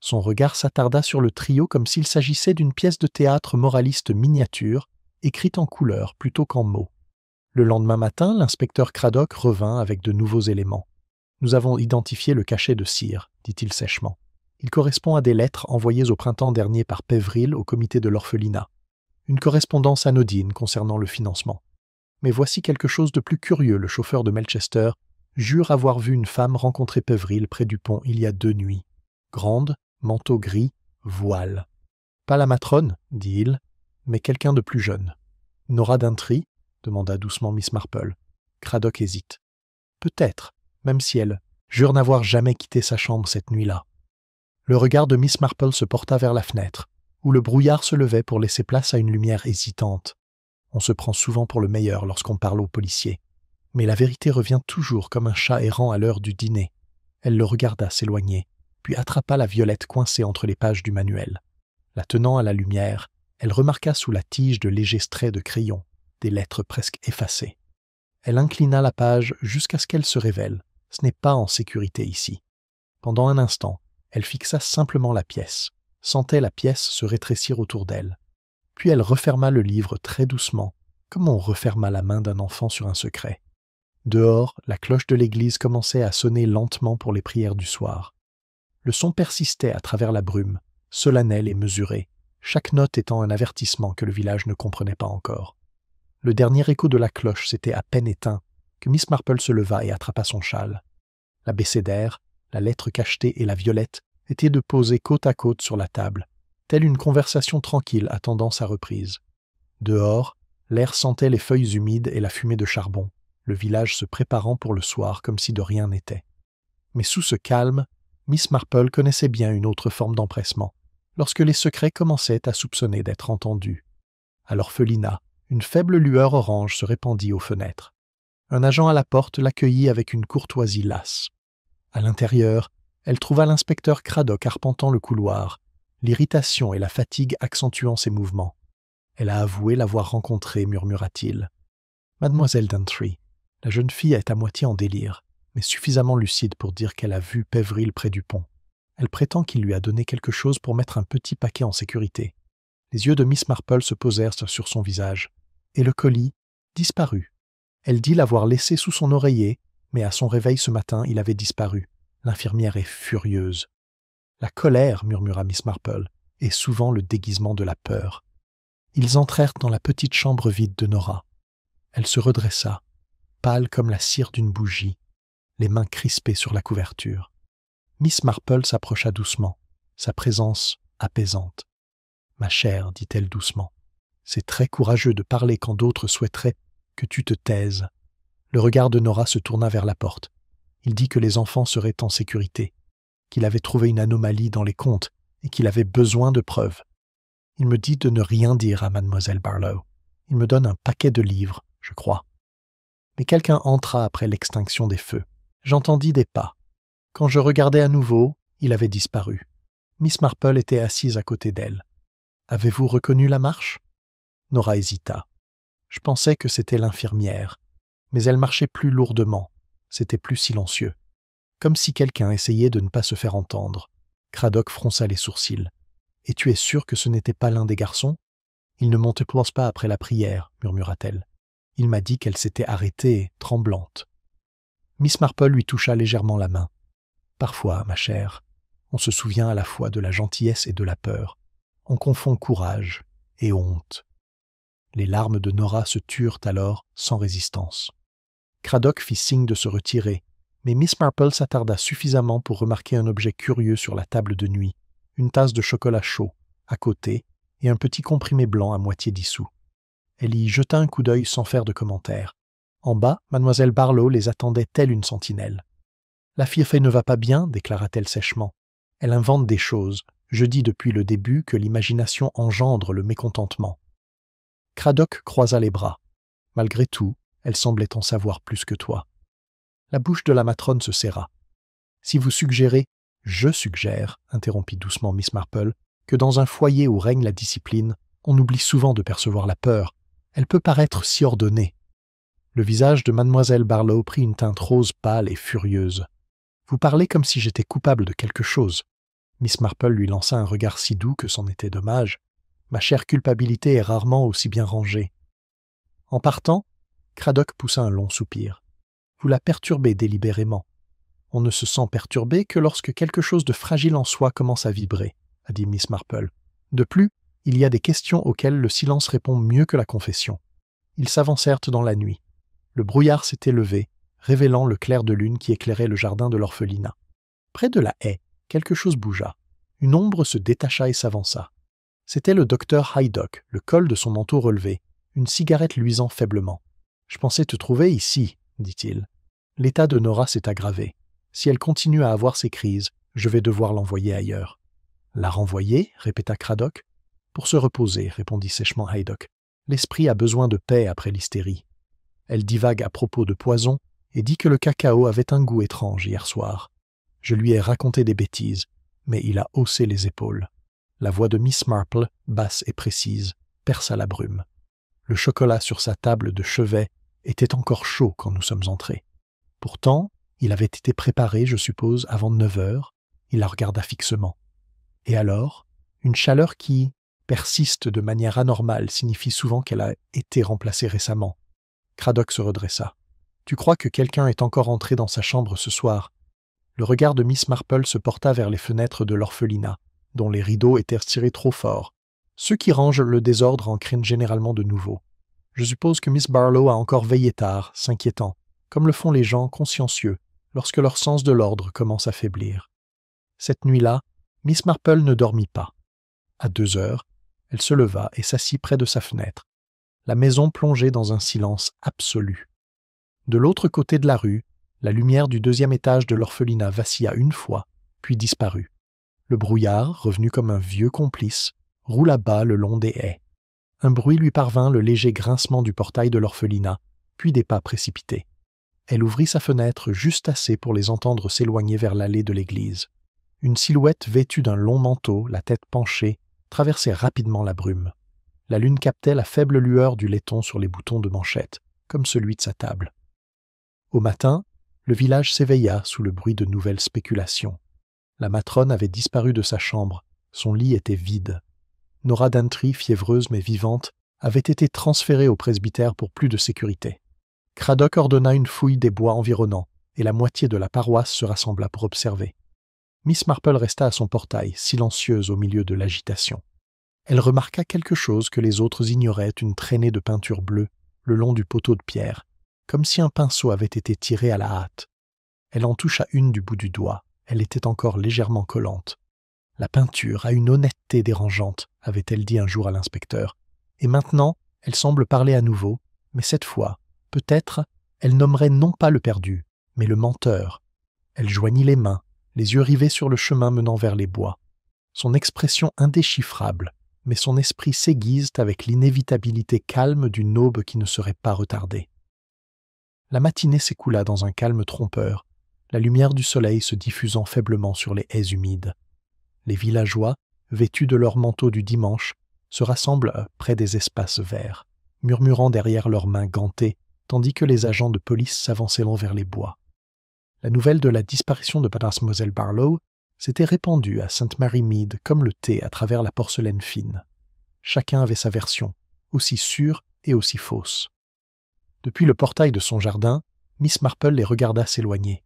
Son regard s'attarda sur le trio comme s'il s'agissait d'une pièce de théâtre moraliste miniature, écrite en couleurs plutôt qu'en mots. Le lendemain matin, l'inspecteur Craddock revint avec de nouveaux éléments. « Nous avons identifié le cachet de cire, dit-il sèchement. Il correspond à des lettres envoyées au printemps dernier par Peveril au comité de l'orphelinat. Une correspondance anodine concernant le financement. Mais voici quelque chose de plus curieux. Le chauffeur de Melchester jure avoir vu une femme rencontrer Peveril près du pont il y a 2 nuits. Grande, manteau gris, voile. Pas la matrone, dit-il, mais quelqu'un de plus jeune. Nora Daintree demanda doucement Miss Marple. Craddock hésite. Peut-être, même si elle jure n'avoir jamais quitté sa chambre cette nuit-là. Le regard de Miss Marple se porta vers la fenêtre, où le brouillard se levait pour laisser place à une lumière hésitante. On se prend souvent pour le meilleur lorsqu'on parle aux policiers. Mais la vérité revient toujours comme un chat errant à l'heure du dîner. Elle le regarda s'éloigner, puis attrapa la violette coincée entre les pages du manuel. La tenant à la lumière, elle remarqua sous la tige de légers traits de crayon, des lettres presque effacées. Elle inclina la page jusqu'à ce qu'elle se révèle. Ce n'est pas en sécurité ici. Pendant un instant, elle fixa simplement la pièce, sentait la pièce se rétrécir autour d'elle. Puis elle referma le livre très doucement, comme on referma la main d'un enfant sur un secret. Dehors, la cloche de l'église commençait à sonner lentement pour les prières du soir. Le son persistait à travers la brume, solennel et mesuré, chaque note étant un avertissement que le village ne comprenait pas encore. Le dernier écho de la cloche s'était à peine éteint que Miss Marple se leva et attrapa son châle. L'abécédaire, la lettre cachetée et la violette étaient déposées côte à côte sur la table, telle une conversation tranquille attendant sa reprise. Dehors, l'air sentait les feuilles humides et la fumée de charbon, le village se préparant pour le soir comme si de rien n'était. Mais sous ce calme, Miss Marple connaissait bien une autre forme d'empressement, lorsque les secrets commençaient à soupçonner d'être entendus. À l'orphelinat, une faible lueur orange se répandit aux fenêtres. Un agent à la porte l'accueillit avec une courtoisie lasse. À l'intérieur, elle trouva l'inspecteur Craddock arpentant le couloir, l'irritation et la fatigue accentuant ses mouvements. Elle a avoué l'avoir rencontré, murmura-t-il. Mademoiselle Daintree, la jeune fille est à moitié en délire, mais suffisamment lucide pour dire qu'elle a vu Peveril près du pont. Elle prétend qu'il lui a donné quelque chose pour mettre un petit paquet en sécurité. Les yeux de Miss Marple se posèrent sur son visage, et le colis disparut. Elle dit l'avoir laissé sous son oreiller, mais à son réveil ce matin, il avait disparu. L'infirmière est furieuse. La colère, murmura Miss Marple, est souvent le déguisement de la peur. Ils entrèrent dans la petite chambre vide de Nora. Elle se redressa, pâle comme la cire d'une bougie, les mains crispées sur la couverture. Miss Marple s'approcha doucement, sa présence apaisante. « Ma chère, dit-elle doucement, c'est très courageux de parler quand d'autres souhaiteraient que tu te taises. » Le regard de Nora se tourna vers la porte. Il dit que les enfants seraient en sécurité, qu'il avait trouvé une anomalie dans les comptes et qu'il avait besoin de preuves. Il me dit de ne rien dire à mademoiselle Barlow. Il me donne un paquet de livres, je crois. Mais quelqu'un entra après l'extinction des feux. J'entendis des pas. Quand je regardai à nouveau, il avait disparu. Miss Marple était assise à côté d'elle. « Avez-vous reconnu la marche ?» Nora hésita. Je pensais que c'était l'infirmière, mais elle marchait plus lourdement. C'était plus silencieux. Comme si quelqu'un essayait de ne pas se faire entendre. Craddock fronça les sourcils. « Et tu es sûr que ce n'était pas l'un des garçons ? Il ne monte pas après la prière, murmura-t-elle. Il m'a dit qu'elle s'était arrêtée, tremblante. » Miss Marple lui toucha légèrement la main. « Parfois, ma chère, on se souvient à la fois de la gentillesse et de la peur. On confond courage et honte. » Les larmes de Nora se turent alors sans résistance. Craddock fit signe de se retirer, mais Miss Marple s'attarda suffisamment pour remarquer un objet curieux sur la table de nuit, une tasse de chocolat chaud, à côté, et un petit comprimé blanc à moitié dissous. Elle y jeta un coup d'œil sans faire de commentaire. En bas, mademoiselle Barlow les attendait telle une sentinelle. « La fille ne va pas bien, déclara-t-elle sèchement. Elle invente des choses. Je dis depuis le début que l'imagination engendre le mécontentement. Craddock croisa les bras. Malgré tout, elle semblait en savoir plus que toi. La bouche de la matrone se serra. Si vous suggérez, je suggère, interrompit doucement Miss Marple, que dans un foyer où règne la discipline, on oublie souvent de percevoir la peur. Elle peut paraître si ordonnée. Le visage de mademoiselle Barlow prit une teinte rose pâle et furieuse. Vous parlez comme si j'étais coupable de quelque chose. Miss Marple lui lança un regard si doux que c'en était dommage. Ma chère culpabilité est rarement aussi bien rangée. En partant, Craddock poussa un long soupir. Vous la perturbez délibérément. On ne se sent perturbé que lorsque quelque chose de fragile en soi commence à vibrer, a dit Miss Marple. De plus, il y a des questions auxquelles le silence répond mieux que la confession. Ils s'avancèrent dans la nuit. Le brouillard s'était levé, révélant le clair de lune qui éclairait le jardin de l'orphelinat. Près de la haie, quelque chose bougea. Une ombre se détacha et s'avança. C'était le docteur Haydock, le col de son manteau relevé, une cigarette luisant faiblement. « Je pensais te trouver ici, » dit-il. « L'état de Nora s'est aggravé. Si elle continue à avoir ses crises, je vais devoir l'envoyer ailleurs. »« La renvoyer » répéta Craddock. « Pour se reposer, » répondit sèchement Haydock. « L'esprit a besoin de paix après l'hystérie. » Elle divague à propos de poison et dit que le cacao avait un goût étrange hier soir. Je lui ai raconté des bêtises, mais il a haussé les épaules. La voix de Miss Marple, basse et précise, perça la brume. Le chocolat sur sa table de chevet était encore chaud quand nous sommes entrés. Pourtant, il avait été préparé, je suppose, avant 9 heures. Il la regarda fixement. Et alors, une chaleur qui persiste de manière anormale signifie souvent qu'elle a été remplacée récemment. Craddock se redressa. « Tu crois que quelqu'un est encore entré dans sa chambre ce soir ?» Le regard de Miss Marple se porta vers les fenêtres de l'orphelinat, dont les rideaux étaient tirés trop fort. Ceux qui rangent le désordre en craignent généralement de nouveau. Je suppose que Miss Barlow a encore veillé tard, s'inquiétant, comme le font les gens consciencieux, lorsque leur sens de l'ordre commence à faiblir. Cette nuit-là, Miss Marple ne dormit pas. À 2 heures, elle se leva et s'assit près de sa fenêtre. La maison plongeait dans un silence absolu. De l'autre côté de la rue, la lumière du 2e étage de l'orphelinat vacilla une fois, puis disparut. Le brouillard, revenu comme un vieux complice, roula bas le long des haies. Un bruit lui parvint, le léger grincement du portail de l'orphelinat, puis des pas précipités. Elle ouvrit sa fenêtre juste assez pour les entendre s'éloigner vers l'allée de l'église. Une silhouette vêtue d'un long manteau, la tête penchée, traversait rapidement la brume. La lune captait la faible lueur du laiton sur les boutons de manchette, comme celui de sa table. Au matin, le village s'éveilla sous le bruit de nouvelles spéculations. La matrone avait disparu de sa chambre, son lit était vide. Nora Dantry, fiévreuse mais vivante, avait été transférée au presbytère pour plus de sécurité. Craddock ordonna une fouille des bois environnants, et la moitié de la paroisse se rassembla pour observer. Miss Marple resta à son portail, silencieuse au milieu de l'agitation. Elle remarqua quelque chose que les autres ignoraient, une traînée de peinture bleue, le long du poteau de pierre, comme si un pinceau avait été tiré à la hâte. Elle en toucha une du bout du doigt, elle était encore légèrement collante. La peinture a une honnêteté dérangeante, avait-elle dit un jour à l'inspecteur, et maintenant, elle semble parler à nouveau, mais cette fois, peut-être, elle nommerait non pas le perdu, mais le menteur. Elle joignit les mains, les yeux rivés sur le chemin menant vers les bois. Son expression indéchiffrable, mais son esprit s'aiguise avec l'inévitabilité calme d'une aube qui ne serait pas retardée. La matinée s'écoula dans un calme trompeur, la lumière du soleil se diffusant faiblement sur les haies humides. Les villageois, vêtus de leurs manteaux du dimanche, se rassemblent près des espaces verts, murmurant derrière leurs mains gantées, tandis que les agents de police s'avançaient vers les bois. La nouvelle de la disparition de mademoiselle Barlow s'était répandue à St. Mary Mead comme le thé à travers la porcelaine fine. Chacun avait sa version, aussi sûre et aussi fausse. Depuis le portail de son jardin, Miss Marple les regarda s'éloigner.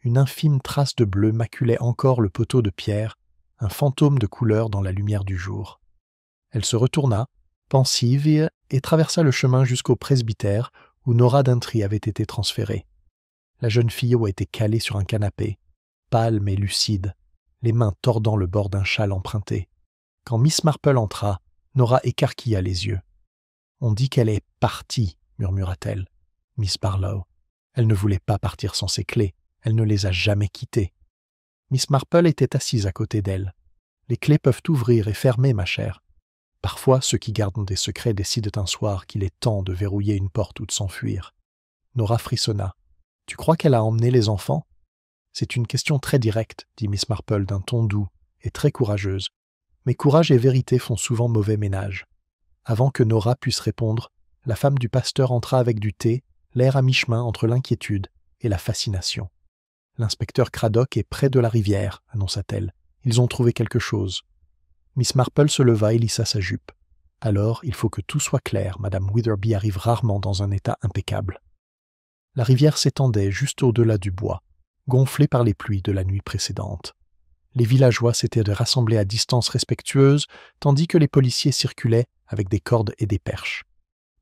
Une infime trace de bleu maculait encore le poteau de pierre, un fantôme de couleur dans la lumière du jour. Elle se retourna, pensive, et traversa le chemin jusqu'au presbytère où Nora Dantry avait été transférée. La jeune fille était calée sur un canapé, pâle mais lucide, les mains tordant le bord d'un châle emprunté. Quand Miss Marple entra, Nora écarquilla les yeux. « On dit qu'elle est partie », murmura-t-elle. « Miss Barlow. Elle ne voulait pas partir sans ses clés. Elle ne les a jamais quittées. » Miss Marple était assise à côté d'elle. « Les clés peuvent ouvrir et fermer, ma chère. » Parfois, ceux qui gardent des secrets décident un soir qu'il est temps de verrouiller une porte ou de s'enfuir. Nora frissonna. « Tu crois qu'elle a emmené les enfants ?» « C'est une question très directe, dit Miss Marple d'un ton doux et très courageuse. Mais courage et vérité font souvent mauvais ménage. Avant que Nora puisse répondre, la femme du pasteur entra avec du thé, l'air à mi-chemin entre l'inquiétude et la fascination. « L'inspecteur Craddock est près de la rivière, annonça-t-elle. Ils ont trouvé quelque chose. » Miss Marple se leva et lissa sa jupe. « Alors, il faut que tout soit clair, Madame Witherby arrive rarement dans un état impeccable. » La rivière s'étendait juste au-delà du bois, gonflée par les pluies de la nuit précédente. Les villageois s'étaient rassemblés à distance respectueuse, tandis que les policiers circulaient avec des cordes et des perches.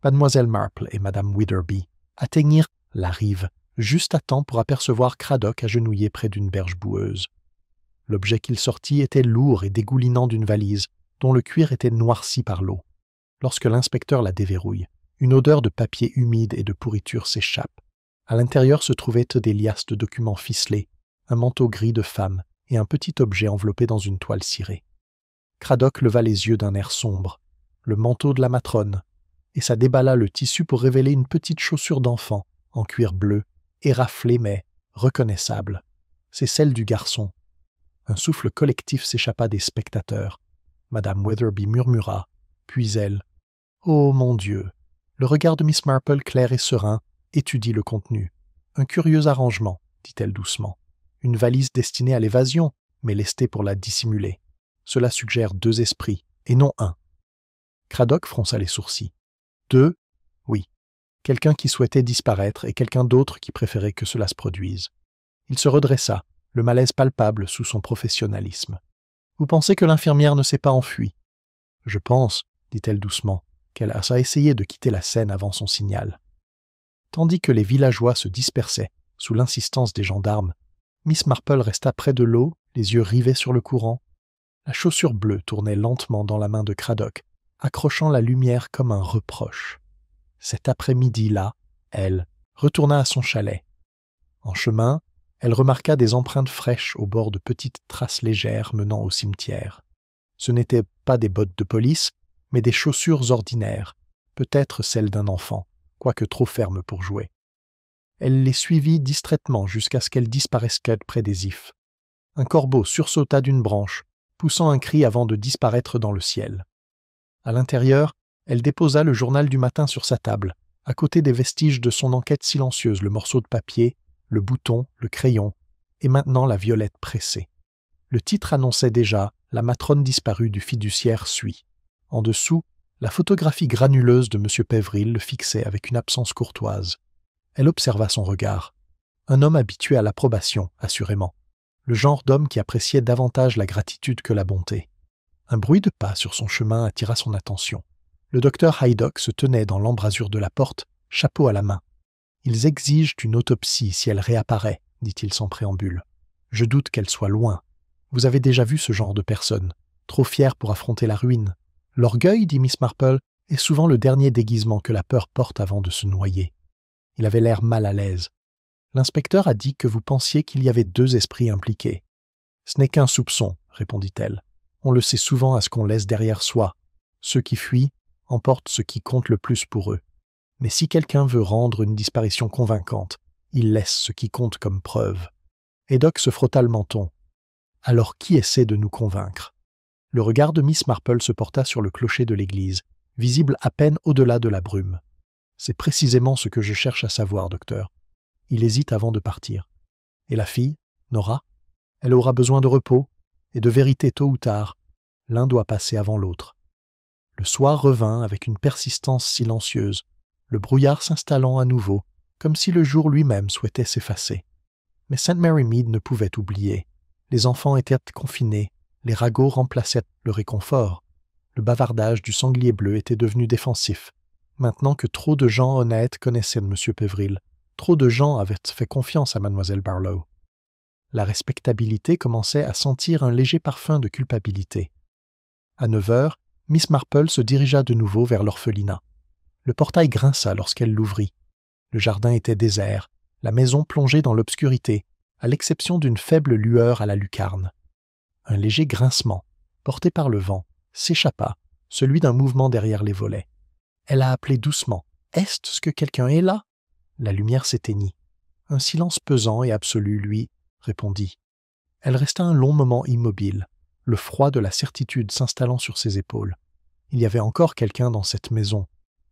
Mademoiselle Marple et Madame Witherby atteignirent la rive, juste à temps pour apercevoir Craddock agenouillé près d'une berge boueuse. L'objet qu'il sortit était lourd et dégoulinant d'une valise, dont le cuir était noirci par l'eau. Lorsque l'inspecteur la déverrouille, une odeur de papier humide et de pourriture s'échappe. À l'intérieur se trouvaient des liasses de documents ficelés, un manteau gris de femme et un petit objet enveloppé dans une toile cirée. Craddock leva les yeux d'un air sombre, le manteau de la matrone, et ça déballa le tissu pour révéler une petite chaussure d'enfant, en cuir bleu, éraflée mais reconnaissable. C'est celle du garçon. Un souffle collectif s'échappa des spectateurs. Madame Witherby murmura, puis elle. « Oh mon Dieu !» Le regard de Miss Marple, clair et serein, étudie le contenu. « Un curieux arrangement, » dit-elle doucement. « Une valise destinée à l'évasion, mais lestée pour la dissimuler. Cela suggère 2 esprits, et non un. » Craddock fronça les sourcils. « 2 ? Oui. Quelqu'un qui souhaitait disparaître et quelqu'un d'autre qui préférait que cela se produise. » Il se redressa, le malaise palpable sous son professionnalisme. « Vous pensez que l'infirmière ne s'est pas enfuie ? » « Je pense, » dit-elle doucement, qu'elle a essayé de quitter la scène avant son signal. Tandis que les villageois se dispersaient, sous l'insistance des gendarmes, Miss Marple resta près de l'eau, les yeux rivés sur le courant. La chaussure bleue tournait lentement dans la main de Craddock, accrochant la lumière comme un reproche. Cet après-midi-là, elle retourna à son chalet. En chemin, elle remarqua des empreintes fraîches au bord de petites traces légères menant au cimetière. Ce n'étaient pas des bottes de police, mais des chaussures ordinaires, peut-être celles d'un enfant, quoique trop fermes pour jouer. Elle les suivit distraitement jusqu'à ce qu'elles disparaissent près des ifs. Un corbeau sursauta d'une branche, poussant un cri avant de disparaître dans le ciel. À l'intérieur, elle déposa le journal du matin sur sa table, à côté des vestiges de son enquête silencieuse, le morceau de papier, le bouton, le crayon, et maintenant la violette pressée. Le titre annonçait déjà « La matrone disparue du fiduciaire suit ». En dessous, la photographie granuleuse de M. Pévril le fixait avec une absence courtoise. Elle observa son regard. Un homme habitué à l'approbation, assurément. Le genre d'homme qui appréciait davantage la gratitude que la bonté. Un bruit de pas sur son chemin attira son attention. Le docteur Haydock se tenait dans l'embrasure de la porte, chapeau à la main. « Ils exigent une autopsie si elle réapparaît, » dit-il sans préambule. « Je doute qu'elle soit loin. Vous avez déjà vu ce genre de personne, trop fière pour affronter la ruine. L'orgueil, dit Miss Marple, est souvent le dernier déguisement que la peur porte avant de se noyer. » Il avait l'air mal à l'aise. « L'inspecteur a dit que vous pensiez qu'il y avait 2 esprits impliqués. »« Ce n'est qu'un soupçon, » répondit-elle. « On le sait souvent à ce qu'on laisse derrière soi. Ceux qui fuient emportent ce qui compte le plus pour eux. Mais si quelqu'un veut rendre une disparition convaincante, il laisse ce qui compte comme preuve. » Haydock se frotta le menton. « Alors qui essaie de nous convaincre ?» Le regard de Miss Marple se porta sur le clocher de l'église, visible à peine au-delà de la brume. « C'est précisément ce que je cherche à savoir, docteur. » Il hésite avant de partir. « Et la fille, Nora ? Elle aura besoin de repos et de vérité tôt ou tard. L'un doit passer avant l'autre. » Le soir revint avec une persistance silencieuse, le brouillard s'installant à nouveau, comme si le jour lui-même souhaitait s'effacer. Mais St. Mary Mead ne pouvait oublier. Les enfants étaient confinés, les ragots remplaçaient le réconfort. Le bavardage du sanglier bleu était devenu défensif. Maintenant que trop de gens honnêtes connaissaient M. Pévril, trop de gens avaient fait confiance à Mlle Barlow. La respectabilité commençait à sentir un léger parfum de culpabilité. À 9 heures, Miss Marple se dirigea de nouveau vers l'orphelinat. Le portail grinça lorsqu'elle l'ouvrit. Le jardin était désert, la maison plongée dans l'obscurité, à l'exception d'une faible lueur à la lucarne. Un léger grincement, porté par le vent, s'échappa celui d'un mouvement derrière les volets. Elle a appelé doucement. « Est-ce que quelqu'un est là ?» La lumière s'éteignit. Un silence pesant et absolu lui répondit. Elle resta un long moment immobile, le froid de la certitude s'installant sur ses épaules. Il y avait encore quelqu'un dans cette maison,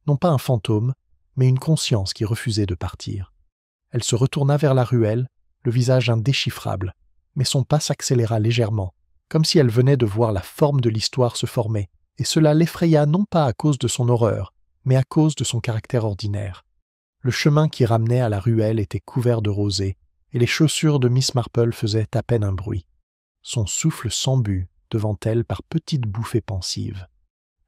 non pas un fantôme, mais une conscience qui refusait de partir. Elle se retourna vers la ruelle, le visage indéchiffrable, mais son pas s'accéléra légèrement, comme si elle venait de voir la forme de l'histoire se former, et cela l'effraya non pas à cause de son horreur, mais à cause de son caractère ordinaire. Le chemin qui ramenait à la ruelle était couvert de rosée, et les chaussures de Miss Marple faisaient à peine un bruit. Son souffle s'embut devant elle par petites bouffées pensives.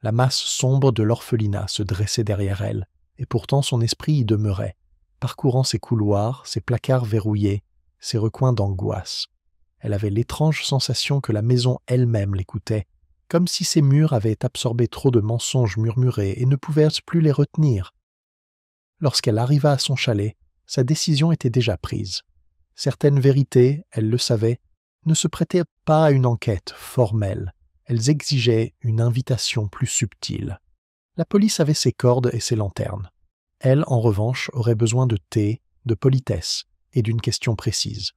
La masse sombre de l'orphelinat se dressait derrière elle, et pourtant son esprit y demeurait, parcourant ses couloirs, ses placards verrouillés, ses recoins d'angoisse. Elle avait l'étrange sensation que la maison elle-même l'écoutait, comme si ses murs avaient absorbé trop de mensonges murmurés et ne pouvaient plus les retenir. Lorsqu'elle arriva à son chalet, sa décision était déjà prise. Certaines vérités, elle le savait, ne se prêtaient pas à une enquête formelle. Elles exigeaient une invitation plus subtile. La police avait ses cordes et ses lanternes. Elle, en revanche, aurait besoin de thé, de politesse et d'une question précise.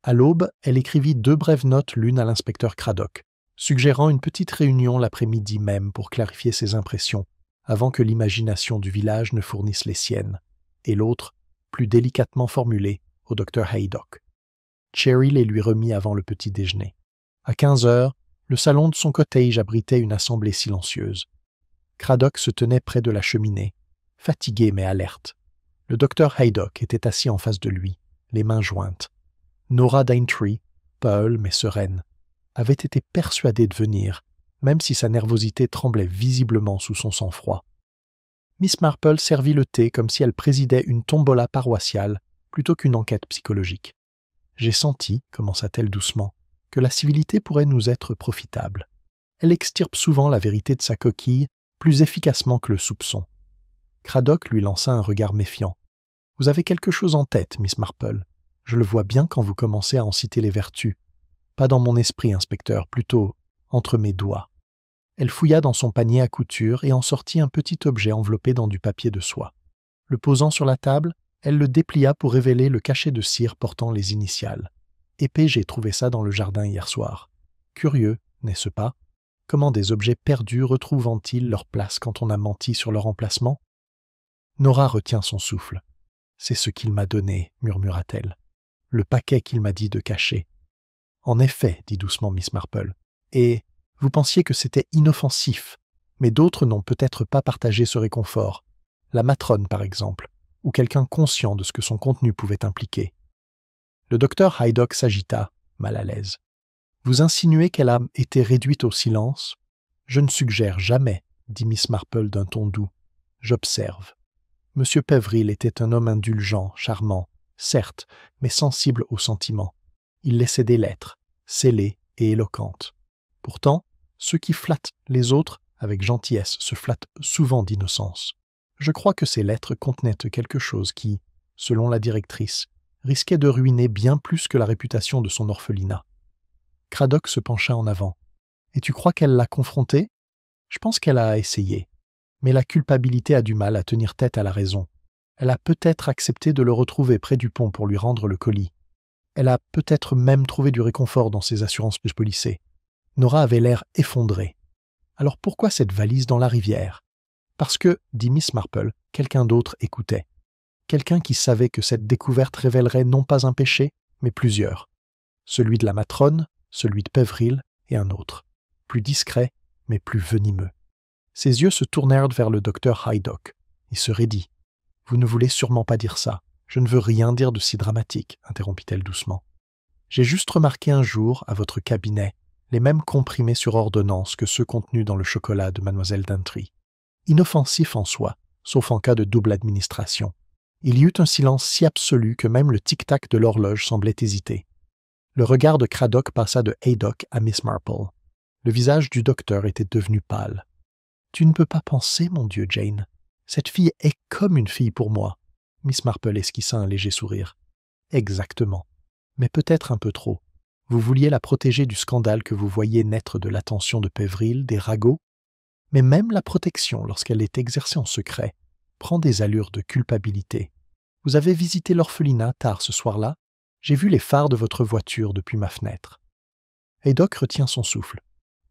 À l'aube, elle écrivit 2 brèves notes l'une à l'inspecteur Craddock, suggérant une petite réunion l'après-midi même pour clarifier ses impressions, avant que l'imagination du village ne fournisse les siennes, et l'autre, plus délicatement formulée, au docteur Haydock. Cherry les lui remit avant le petit déjeuner. À 15 heures, le salon de son cottage abritait une assemblée silencieuse. Craddock se tenait près de la cheminée, fatigué mais alerte. Le docteur Haydock était assis en face de lui, les mains jointes. Nora Daintree, pâle mais sereine, avait été persuadée de venir, même si sa nervosité tremblait visiblement sous son sang-froid. Miss Marple servit le thé comme si elle présidait une tombola paroissiale plutôt qu'une enquête psychologique. « J'ai senti, commença-t-elle doucement, que la civilité pourrait nous être profitable. Elle extirpe souvent la vérité de sa coquille plus efficacement que le soupçon. » Craddock lui lança un regard méfiant. « Vous avez quelque chose en tête, Miss Marple. Je le vois bien quand vous commencez à en citer les vertus. Pas dans mon esprit, inspecteur, plutôt entre mes doigts. » Elle fouilla dans son panier à couture et en sortit un petit objet enveloppé dans du papier de soie. Le posant sur la table, elle le déplia pour révéler le cachet de cire portant les initiales. « Épais, j'ai trouvé ça dans le jardin hier soir. Curieux, n'est-ce pas? Comment des objets perdus retrouvent-ils leur place quand on a menti sur leur emplacement ?» Nora retient son souffle. « C'est ce qu'il m'a donné, » murmura-t-elle. « Le paquet qu'il m'a dit de cacher. »« En effet, » dit doucement Miss Marple. « Et vous pensiez que c'était inoffensif, mais d'autres n'ont peut-être pas partagé ce réconfort. La matrone, par exemple, ou quelqu'un conscient de ce que son contenu pouvait impliquer. » Le docteur Haydock s'agita, mal à l'aise. « Vous insinuez qu'elle a été réduite au silence ? Je ne suggère jamais, » dit Miss Marple d'un ton doux. « J'observe. Monsieur Peveril était un homme indulgent, charmant, certes, mais sensible aux sentiments. Il laissait des lettres, scellées et éloquentes. Pourtant, ceux qui flattent les autres avec gentillesse se flattent souvent d'innocence. Je crois que ces lettres contenaient quelque chose qui, selon la directrice, risquait de ruiner bien plus que la réputation de son orphelinat. » Craddock se pencha en avant. « Et tu crois qu'elle l'a confronté ? Je pense qu'elle a essayé. Mais la culpabilité a du mal à tenir tête à la raison. Elle a peut-être accepté de le retrouver près du pont pour lui rendre le colis. Elle a peut-être même trouvé du réconfort dans ses assurances polissées. Nora avait l'air effondrée. Alors pourquoi cette valise dans la rivière ? Parce que, dit Miss Marple, quelqu'un d'autre écoutait. Quelqu'un qui savait que cette découverte révélerait non pas un péché, mais plusieurs. Celui de la matrone, celui de Peveril et un autre. Plus discret, mais plus venimeux. Ses yeux se tournèrent vers le docteur Haydock. Il se raidit. « Vous ne voulez sûrement pas dire ça. Je ne veux rien dire de si dramatique, » interrompit-elle doucement. « J'ai juste remarqué un jour, à votre cabinet, les mêmes comprimés sur ordonnance que ceux contenus dans le chocolat de Mademoiselle Daintree. Inoffensif en soi, sauf en cas de double administration. Il y eut un silence si absolu que même le tic-tac de l'horloge semblait hésiter. Le regard de Craddock passa de Haydock à Miss Marple. Le visage du docteur était devenu pâle. « Tu ne peux pas penser, mon Dieu, Jane. Cette fille est comme une fille pour moi. » Miss Marple esquissa un léger sourire. « Exactement. Mais peut-être un peu trop. Vous vouliez la protéger du scandale que vous voyiez naître de l'attention de Peveril, des ragots ? Mais même la protection, lorsqu'elle est exercée en secret, prend des allures de culpabilité. Vous avez visité l'orphelinat tard ce soir-là? J'ai vu les phares de votre voiture depuis ma fenêtre. Haydock retient son souffle.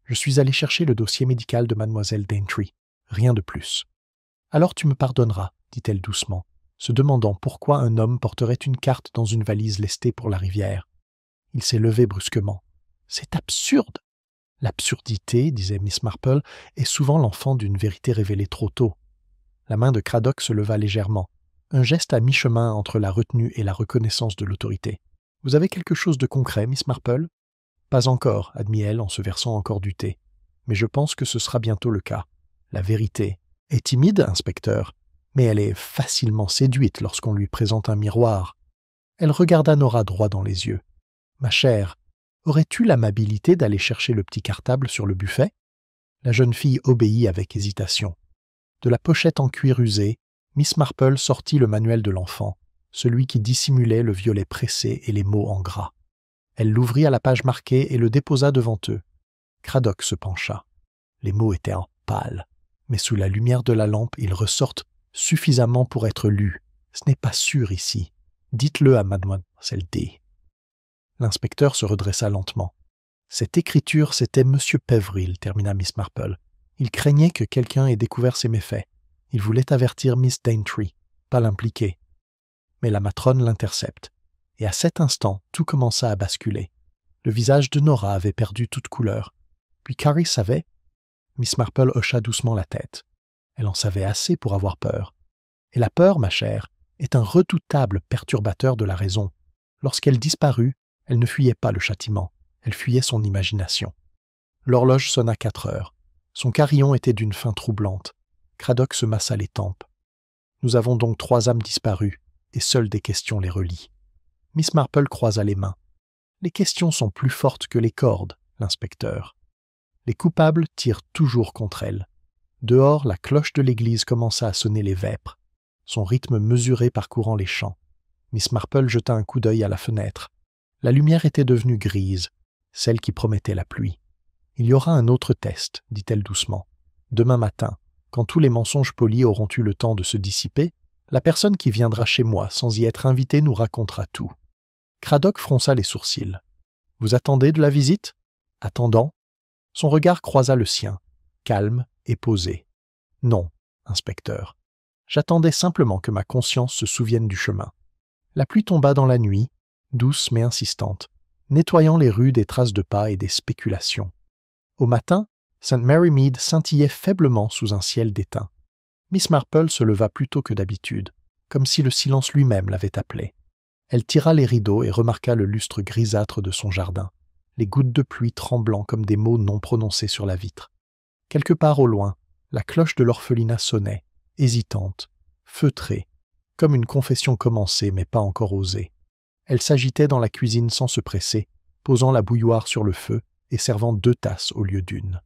Je suis allé chercher le dossier médical de mademoiselle Daintree. Rien de plus. Alors tu me pardonneras, dit-elle doucement, se demandant pourquoi un homme porterait une carte dans une valise lestée pour la rivière. Il s'est levé brusquement. C'est absurde! L'absurdité, disait Miss Marple, est souvent l'enfant d'une vérité révélée trop tôt. La main de Craddock se leva légèrement, un geste à mi-chemin entre la retenue et la reconnaissance de l'autorité. « Vous avez quelque chose de concret, Miss Marple ?»« Pas encore, admit-elle en se versant encore du thé. Mais je pense que ce sera bientôt le cas. La vérité est timide, inspecteur, mais elle est facilement séduite lorsqu'on lui présente un miroir. » Elle regarda Nora droit dans les yeux. « Ma chère, aurais-tu l'amabilité d'aller chercher le petit cartable sur le buffet ?» La jeune fille obéit avec hésitation. De la pochette en cuir usé, Miss Marple sortit le manuel de l'enfant, celui qui dissimulait le violet pressé et les mots en gras. Elle l'ouvrit à la page marquée et le déposa devant eux. Craddock se pencha. Les mots étaient en pâle, mais sous la lumière de la lampe, ils ressortent suffisamment pour être lus. Ce n'est pas sûr ici. Dites-le à mademoiselle D. L'inspecteur se redressa lentement. Cette écriture, c'était M. Peveril, termina Miss Marple. Il craignait que quelqu'un ait découvert ses méfaits. Il voulait avertir Miss Daintree, pas l'impliquer. Mais la matrone l'intercepte. Et à cet instant, tout commença à basculer. Le visage de Nora avait perdu toute couleur. Puis Carrie savait. Miss Marple hocha doucement la tête. Elle en savait assez pour avoir peur. Et la peur, ma chère, est un redoutable perturbateur de la raison. Lorsqu'elle disparut, elle ne fuyait pas le châtiment, elle fuyait son imagination. L'horloge sonna 4 heures. Son carillon était d'une fin troublante. Craddock se massa les tempes. Nous avons donc 3 âmes disparues, et seules des questions les relient. Miss Marple croisa les mains. Les questions sont plus fortes que les cordes, l'inspecteur. Les coupables tirent toujours contre elle. Dehors, la cloche de l'église commença à sonner les vêpres, son rythme mesuré parcourant les champs. Miss Marple jeta un coup d'œil à la fenêtre. La lumière était devenue grise, celle qui promettait la pluie. « Il y aura un autre test, dit-elle doucement. Demain matin, quand tous les mensonges polis auront eu le temps de se dissiper, la personne qui viendra chez moi sans y être invitée nous racontera tout. » Craddock fronça les sourcils. « Vous attendez de la visite ?»« Attendant ?» Son regard croisa le sien, calme et posé. « Non, inspecteur. J'attendais simplement que ma conscience se souvienne du chemin. » La pluie tomba dans la nuit, douce mais insistante, nettoyant les rues des traces de pas et des spéculations. Au matin, St. Mary Mead scintillait faiblement sous un ciel d'étain. Miss Marple se leva plus tôt que d'habitude, comme si le silence lui-même l'avait appelée. Elle tira les rideaux et remarqua le lustre grisâtre de son jardin, les gouttes de pluie tremblant comme des mots non prononcés sur la vitre. Quelque part au loin, la cloche de l'orphelinat sonnait, hésitante, feutrée, comme une confession commencée mais pas encore osée. Elle s'agitait dans la cuisine sans se presser, posant la bouilloire sur le feu et servant 2 tasses au lieu d'1.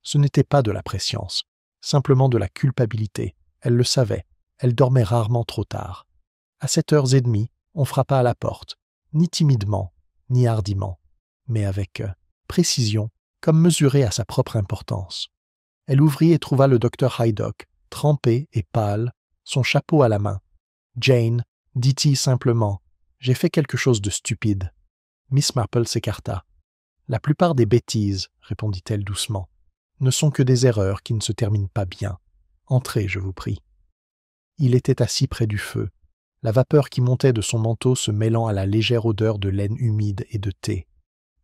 Ce n'était pas de la prescience, simplement de la culpabilité. Elle le savait, elle dormait rarement trop tard. À 7h30, on frappa à la porte, ni timidement, ni hardiment, mais avec précision, comme mesurée à sa propre importance. Elle ouvrit et trouva le docteur Haydock, trempé et pâle, son chapeau à la main. « Jane, dit-il simplement, j'ai fait quelque chose de stupide. » Miss Marple s'écarta. « La plupart des bêtises, répondit-elle doucement, ne sont que des erreurs qui ne se terminent pas bien. Entrez, je vous prie. » Il était assis près du feu, la vapeur qui montait de son manteau se mêlant à la légère odeur de laine humide et de thé.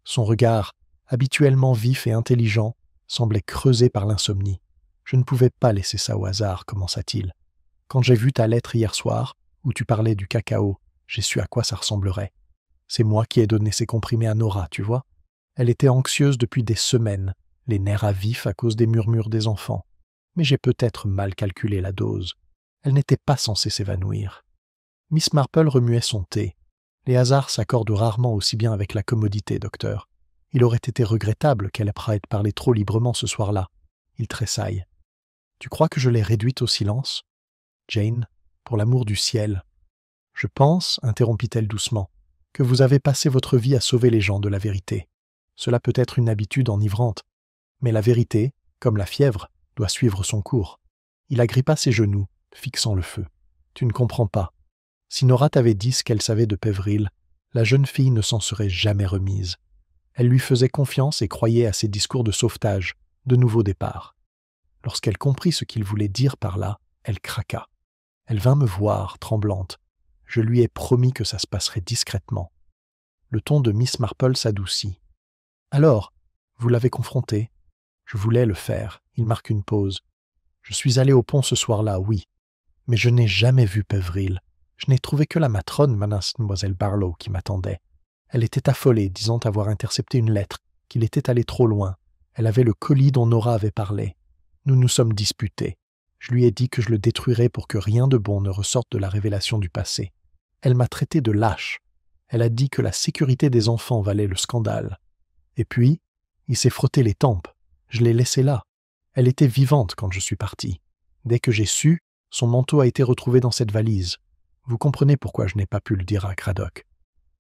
Son regard, habituellement vif et intelligent, semblait creusé par l'insomnie. « Je ne pouvais pas laisser ça au hasard, commença-t-il. Quand j'ai vu ta lettre hier soir, où tu parlais du cacao, j'ai su à quoi ça ressemblerait. C'est moi qui ai donné ces comprimés à Nora, tu vois. Elle était anxieuse depuis des semaines, les nerfs à vif à cause des murmures des enfants. Mais j'ai peut-être mal calculé la dose. Elle n'était pas censée s'évanouir. » Miss Marple remuait son thé. « Les hasards s'accordent rarement aussi bien avec la commodité, docteur. Il aurait été regrettable qu'elle ait parlé trop librement ce soir-là. » Il tressaille. « Tu crois que je l'ai réduite au silence ? » « Jane, pour l'amour du ciel. »« Je pense, interrompit-elle doucement, que vous avez passé votre vie à sauver les gens de la vérité. Cela peut être une habitude enivrante, mais la vérité, comme la fièvre, doit suivre son cours. Il agrippa ses genoux, fixant le feu. « Tu ne comprends pas. Si Nora t'avait dit ce qu'elle savait de Pévril, la jeune fille ne s'en serait jamais remise. Elle lui faisait confiance et croyait à ses discours de sauvetage, de nouveau départ. Lorsqu'elle comprit ce qu'il voulait dire par là, elle craqua. Elle vint me voir, tremblante. Je lui ai promis que ça se passerait discrètement. » Le ton de Miss Marple s'adoucit. « Alors, vous l'avez confronté ? » ?»« Je voulais le faire. Il marque une pause. « Je suis allé au pont ce soir-là, oui. Mais je n'ai jamais vu Pévril. Je n'ai trouvé que la matrone, Mademoiselle Barlow, qui m'attendait. Elle était affolée, disant avoir intercepté une lettre, qu'il était allé trop loin. Elle avait le colis dont Nora avait parlé. Nous nous sommes disputés. Je lui ai dit que je le détruirais pour que rien de bon ne ressorte de la révélation du passé. Elle m'a traité de lâche. Elle a dit que la sécurité des enfants valait le scandale. Et puis, il s'est frotté les tempes. Je l'ai laissée là. Elle était vivante quand je suis parti. Dès que j'ai su, son manteau a été retrouvé dans cette valise. Vous comprenez pourquoi je n'ai pas pu le dire à Craddock. »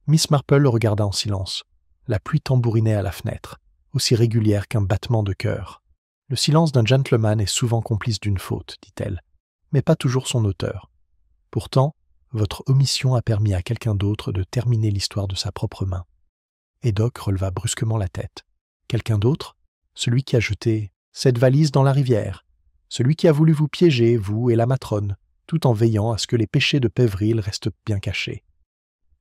Miss Marple le regarda en silence. La pluie tambourinait à la fenêtre, aussi régulière qu'un battement de cœur. « Le silence d'un gentleman est souvent complice d'une faute, dit-elle, mais pas toujours son auteur. Pourtant, votre omission a permis à quelqu'un d'autre de terminer l'histoire de sa propre main. » Haydock releva brusquement la tête. « Quelqu'un d'autre ? Celui qui a jeté cette valise dans la rivière. Celui qui a voulu vous piéger, vous et la matrone, tout en veillant à ce que les péchés de Pévril restent bien cachés. »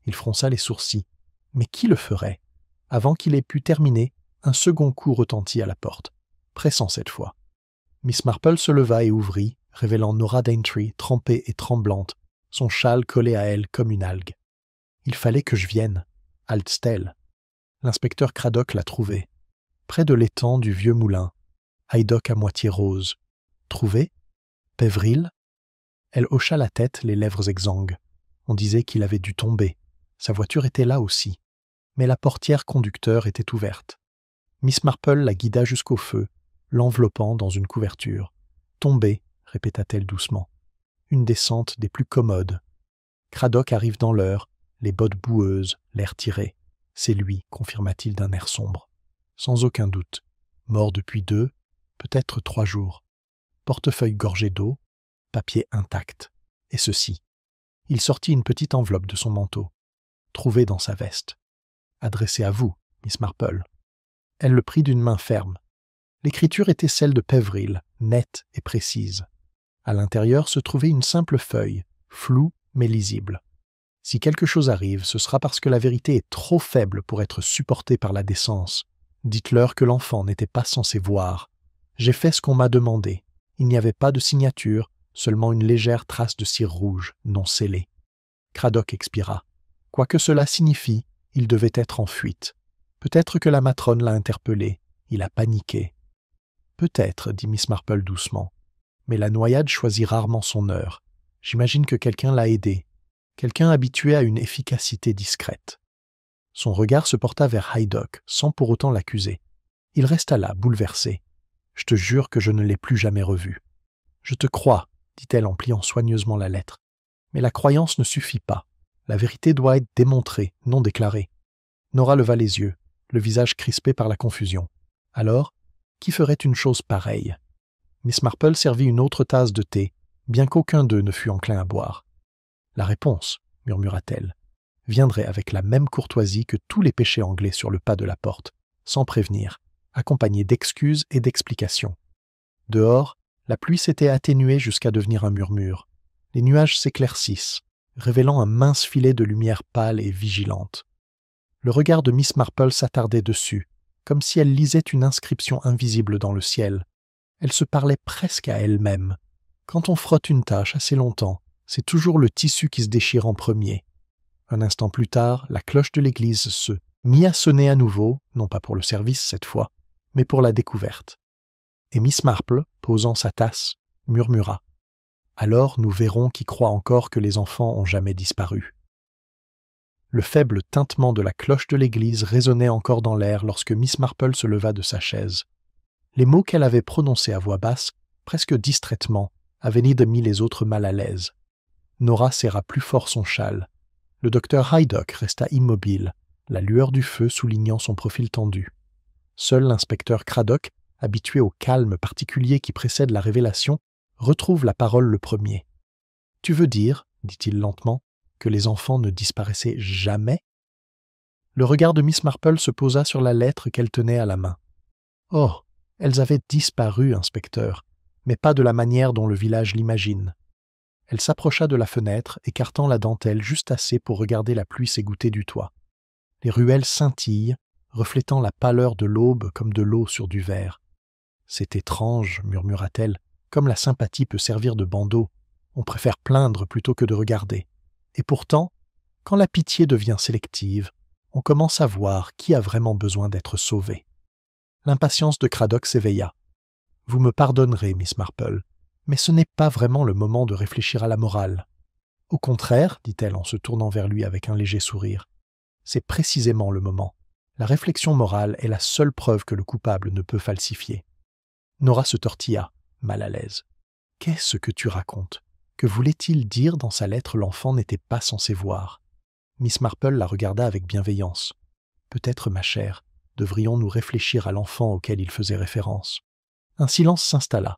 Il fronça les sourcils. Mais qui le ferait ? Avant qu'il ait pu terminer, un second coup retentit à la porte, pressant cette fois. Miss Marple se leva et ouvrit, révélant Nora Daintree, trempée et tremblante, son châle collé à elle comme une algue. « Il fallait que je vienne. Halte-t-elle. » L'inspecteur Craddock l'a trouvée, près de l'étang du vieux moulin. Haydock à moitié rose. « Trouvé ? Pévril ?» Elle hocha la tête, les lèvres exsangues. On disait qu'il avait dû tomber. Sa voiture était là aussi. Mais la portière conducteur était ouverte. Miss Marple la guida jusqu'au feu, l'enveloppant dans une couverture. « Tombé », répéta-t-elle doucement. « Une descente des plus commodes. Craddock arrive dans l'heure, les bottes boueuses, l'air tiré. C'est lui, confirma-t-il d'un air sombre. Sans aucun doute. Mort depuis 2, peut-être 3 jours. Portefeuille gorgé d'eau, papier intact. Et ceci. » Il sortit une petite enveloppe de son manteau, trouvée dans sa veste. « Adressée à vous, Miss Marple. » Elle le prit d'une main ferme. L'écriture était celle de Pévril, nette et précise. À l'intérieur se trouvait une simple feuille, floue mais lisible. « Si quelque chose arrive, ce sera parce que la vérité est trop faible pour être supportée par la décence. Dites-leur que l'enfant n'était pas censé voir. J'ai fait ce qu'on m'a demandé. Il n'y avait pas de signature, seulement une légère trace de cire rouge, non scellée. » Craddock expira. Quoi que cela signifie, il devait être en fuite. Peut-être que la matrone l'a interpellé. Il a paniqué. Peut-être, dit Miss Marple doucement. Mais la noyade choisit rarement son heure. J'imagine que quelqu'un l'a aidé. Quelqu'un habitué à une efficacité discrète. Son regard se porta vers Haydock, sans pour autant l'accuser. Il resta là, bouleversé. Je te jure que je ne l'ai plus jamais revu. Je te crois, dit-elle en pliant soigneusement la lettre. Mais la croyance ne suffit pas. La vérité doit être démontrée, non déclarée. Nora leva les yeux, le visage crispé par la confusion. Alors, qui ferait une chose pareille ? Miss Marple servit une autre tasse de thé, bien qu'aucun d'eux ne fût enclin à boire. La réponse, murmura-t-elle, viendrait avec la même courtoisie que tous les péchés anglais sur le pas de la porte, sans prévenir, accompagnée d'excuses et d'explications. Dehors, la pluie s'était atténuée jusqu'à devenir un murmure. Les nuages s'éclaircissent, révélant un mince filet de lumière pâle et vigilante. Le regard de Miss Marple s'attardait dessus, comme si elle lisait une inscription invisible dans le ciel. Elle se parlait presque à elle-même. Quand on frotte une tâche assez longtemps, c'est toujours le tissu qui se déchire en premier. Un instant plus tard, la cloche de l'église se mit à sonner à nouveau, non pas pour le service cette fois, mais pour la découverte. Et Miss Marple, posant sa tasse, murmura « Alors nous verrons qui croit encore que les enfants ont jamais disparu. » Le faible tintement de la cloche de l'église résonnait encore dans l'air lorsque Miss Marple se leva de sa chaise. Les mots qu'elle avait prononcés à voix basse, presque distraitement, avaient mis les autres mal à l'aise. Nora serra plus fort son châle. Le docteur Haydock resta immobile, la lueur du feu soulignant son profil tendu. Seul l'inspecteur Craddock, habitué au calme particulier qui précède la révélation, retrouve la parole le premier. « Tu veux dire, dit-il lentement, que les enfants ne disparaissaient jamais ?» Le regard de Miss Marple se posa sur la lettre qu'elle tenait à la main. « Oh, elles avaient disparu, inspecteur, mais pas de la manière dont le village l'imagine. » Elle s'approcha de la fenêtre, écartant la dentelle juste assez pour regarder la pluie s'égoutter du toit. Les ruelles scintillent, reflétant la pâleur de l'aube comme de l'eau sur du verre. « C'est étrange, murmura-t-elle, comme la sympathie peut servir de bandeau. On préfère plaindre plutôt que de regarder. Et pourtant, quand la pitié devient sélective, on commence à voir qui a vraiment besoin d'être sauvé. » L'impatience de Craddock s'éveilla. « Vous me pardonnerez, Miss Marple, mais ce n'est pas vraiment le moment de réfléchir à la morale. »« Au contraire, dit-elle en se tournant vers lui avec un léger sourire, c'est précisément le moment. La réflexion morale est la seule preuve que le coupable ne peut falsifier. » Nora se tortilla, mal à l'aise. « Qu'est-ce que tu racontes ? Que voulait-il dire dans sa lettre l'enfant n'était pas censé voir ?» Miss Marple la regarda avec bienveillance. « Peut-être, ma chère, devrions-nous réfléchir à l'enfant auquel il faisait référence. » Un silence s'installa.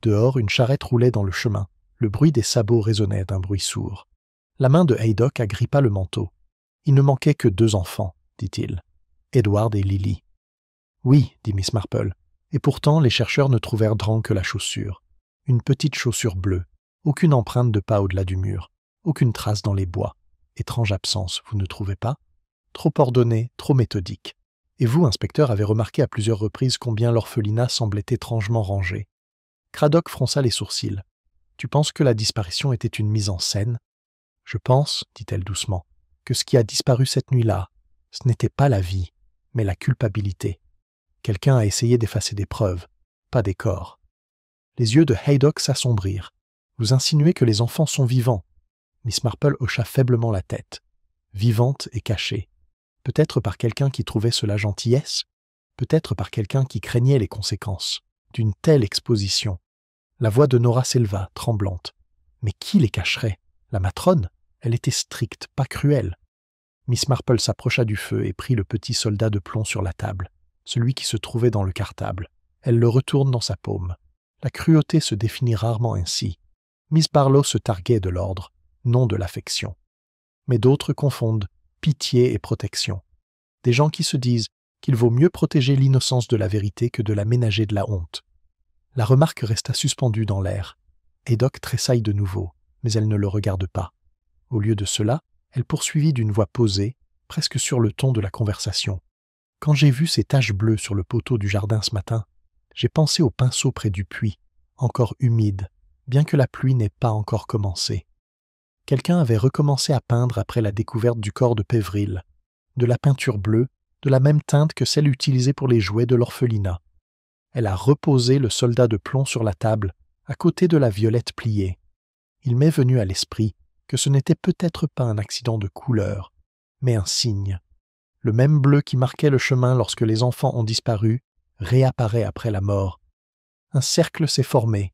Dehors, une charrette roulait dans le chemin. Le bruit des sabots résonnait d'un bruit sourd. La main de Haydock agrippa le manteau. « Il ne manquait que 2 enfants, dit-il. Edward et Lily. »« Oui, dit Miss Marple, et pourtant les chercheurs ne trouvèrent dedans que la chaussure. Une petite chaussure bleue, aucune empreinte de pas au-delà du mur, aucune trace dans les bois. Étrange absence, vous ne trouvez pas? Trop ordonnée, trop méthodique. Et vous, inspecteur, avez remarqué à plusieurs reprises combien l'orphelinat semblait étrangement rangé. » Craddock fronça les sourcils. « Tu penses que la disparition était une mise en scène ? » ?»« Je pense, dit-elle doucement, que ce qui a disparu cette nuit-là, ce n'était pas la vie, mais la culpabilité. Quelqu'un a essayé d'effacer des preuves, pas des corps. » Les yeux de Haydock s'assombrirent. « Vous insinuez que les enfants sont vivants ?» Miss Marple hocha faiblement la tête. Vivante et cachée. Peut-être par quelqu'un qui trouvait cela gentillesse, peut-être par quelqu'un qui craignait les conséquences d'une telle exposition. La voix de Nora s'éleva, tremblante. Mais qui les cacherait? La matrone? Elle était stricte, pas cruelle. Miss Marple s'approcha du feu et prit le petit soldat de plomb sur la table, celui qui se trouvait dans le cartable. Elle le retourne dans sa paume. La cruauté se définit rarement ainsi. Miss Barlow se targuait de l'ordre, non de l'affection. Mais d'autres confondent pitié et protection. Des gens qui se disent qu'il vaut mieux protéger l'innocence de la vérité que de la ménager de la honte. La remarque resta suspendue dans l'air. Haydock tressaille de nouveau, mais elle ne le regarde pas. Au lieu de cela, elle poursuivit d'une voix posée, presque sur le ton de la conversation. « Quand j'ai vu ces taches bleues sur le poteau du jardin ce matin, j'ai pensé au pinceau près du puits, encore humide, bien que la pluie n'ait pas encore commencé. Quelqu'un avait recommencé à peindre après la découverte du corps de Pévril, de la peinture bleue, de la même teinte que celle utilisée pour les jouets de l'orphelinat. Elle a reposé le soldat de plomb sur la table, à côté de la violette pliée. Il m'est venu à l'esprit que ce n'était peut-être pas un accident de couleur, mais un signe. Le même bleu qui marquait le chemin lorsque les enfants ont disparu réapparaît après la mort. Un cercle s'est formé.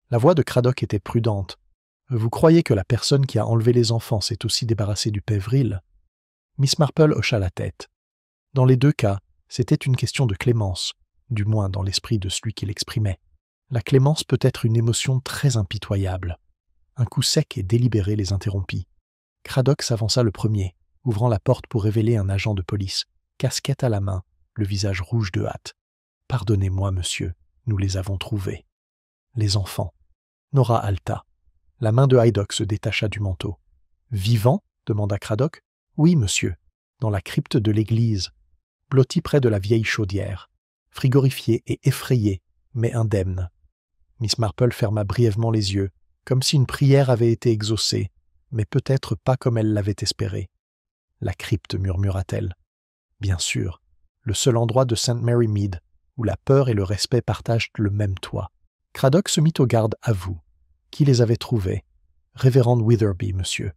La voix de Craddock était prudente. « Vous croyez que la personne qui a enlevé les enfants s'est aussi débarrassée du Pévril ?» Miss Marple hocha la tête. Dans les 2 cas, c'était une question de clémence, du moins dans l'esprit de celui qui l'exprimait. La clémence peut être une émotion très impitoyable. Un coup sec et délibéré les interrompit. Craddock s'avança le premier, ouvrant la porte pour révéler un agent de police, casquette à la main, le visage rouge de hâte. « Pardonnez-moi, monsieur, nous les avons trouvés. » Les enfants. Nora halta. La main de Haydock se détacha du manteau. « Vivants ?» demanda Craddock. « Oui, monsieur, dans la crypte de l'église, blotti près de la vieille chaudière, frigorifié et effrayé, mais indemne. » Miss Marple ferma brièvement les yeux, comme si une prière avait été exaucée, mais peut-être pas comme elle l'avait espéré. « La crypte, murmura-t-elle. Bien sûr, le seul endroit de St. Mary Mead où la peur et le respect partagent le même toit. » Craddock se mit au garde à vous. Qui les avait trouvés? Révérende Witherby, monsieur.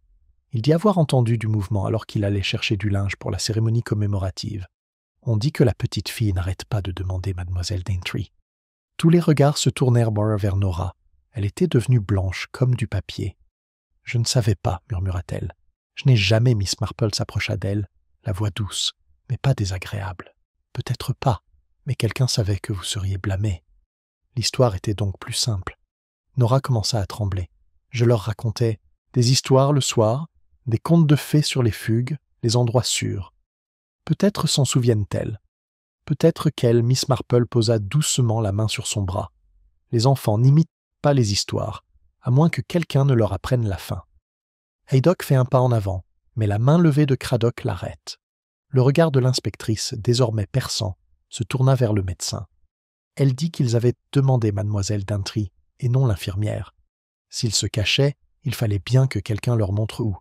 Il dit avoir entendu du mouvement alors qu'il allait chercher du linge pour la cérémonie commémorative. On dit que la petite fille n'arrête pas de demander mademoiselle Daintree. Tous les regards se tournèrent vers Nora. Elle était devenue blanche comme du papier. « Je ne savais pas, murmura-t-elle. Je n'ai jamais. » Miss Marple s'approcha d'elle, la voix douce, mais pas désagréable. « Peut-être pas, Mais quelqu'un savait que vous seriez blâmé. L'histoire était donc plus simple. Nora commença à trembler. Je leur racontais des histoires le soir, des contes de fées sur les fugues, les endroits sûrs. Peut-être s'en souviennent-elles. Peut-être qu'elle, Miss Marple, posa doucement la main sur son bras. Les enfants n'imitent pas les histoires, à moins que quelqu'un ne leur apprenne la fin. Haydock fait un pas en avant, mais la main levée de Craddock l'arrête. Le regard de l'inspectrice, désormais perçant, se tourna vers le médecin. Elle dit qu'ils avaient demandé mademoiselle Daintree, et non l'infirmière. S'ils se cachaient, il fallait bien que quelqu'un leur montre où.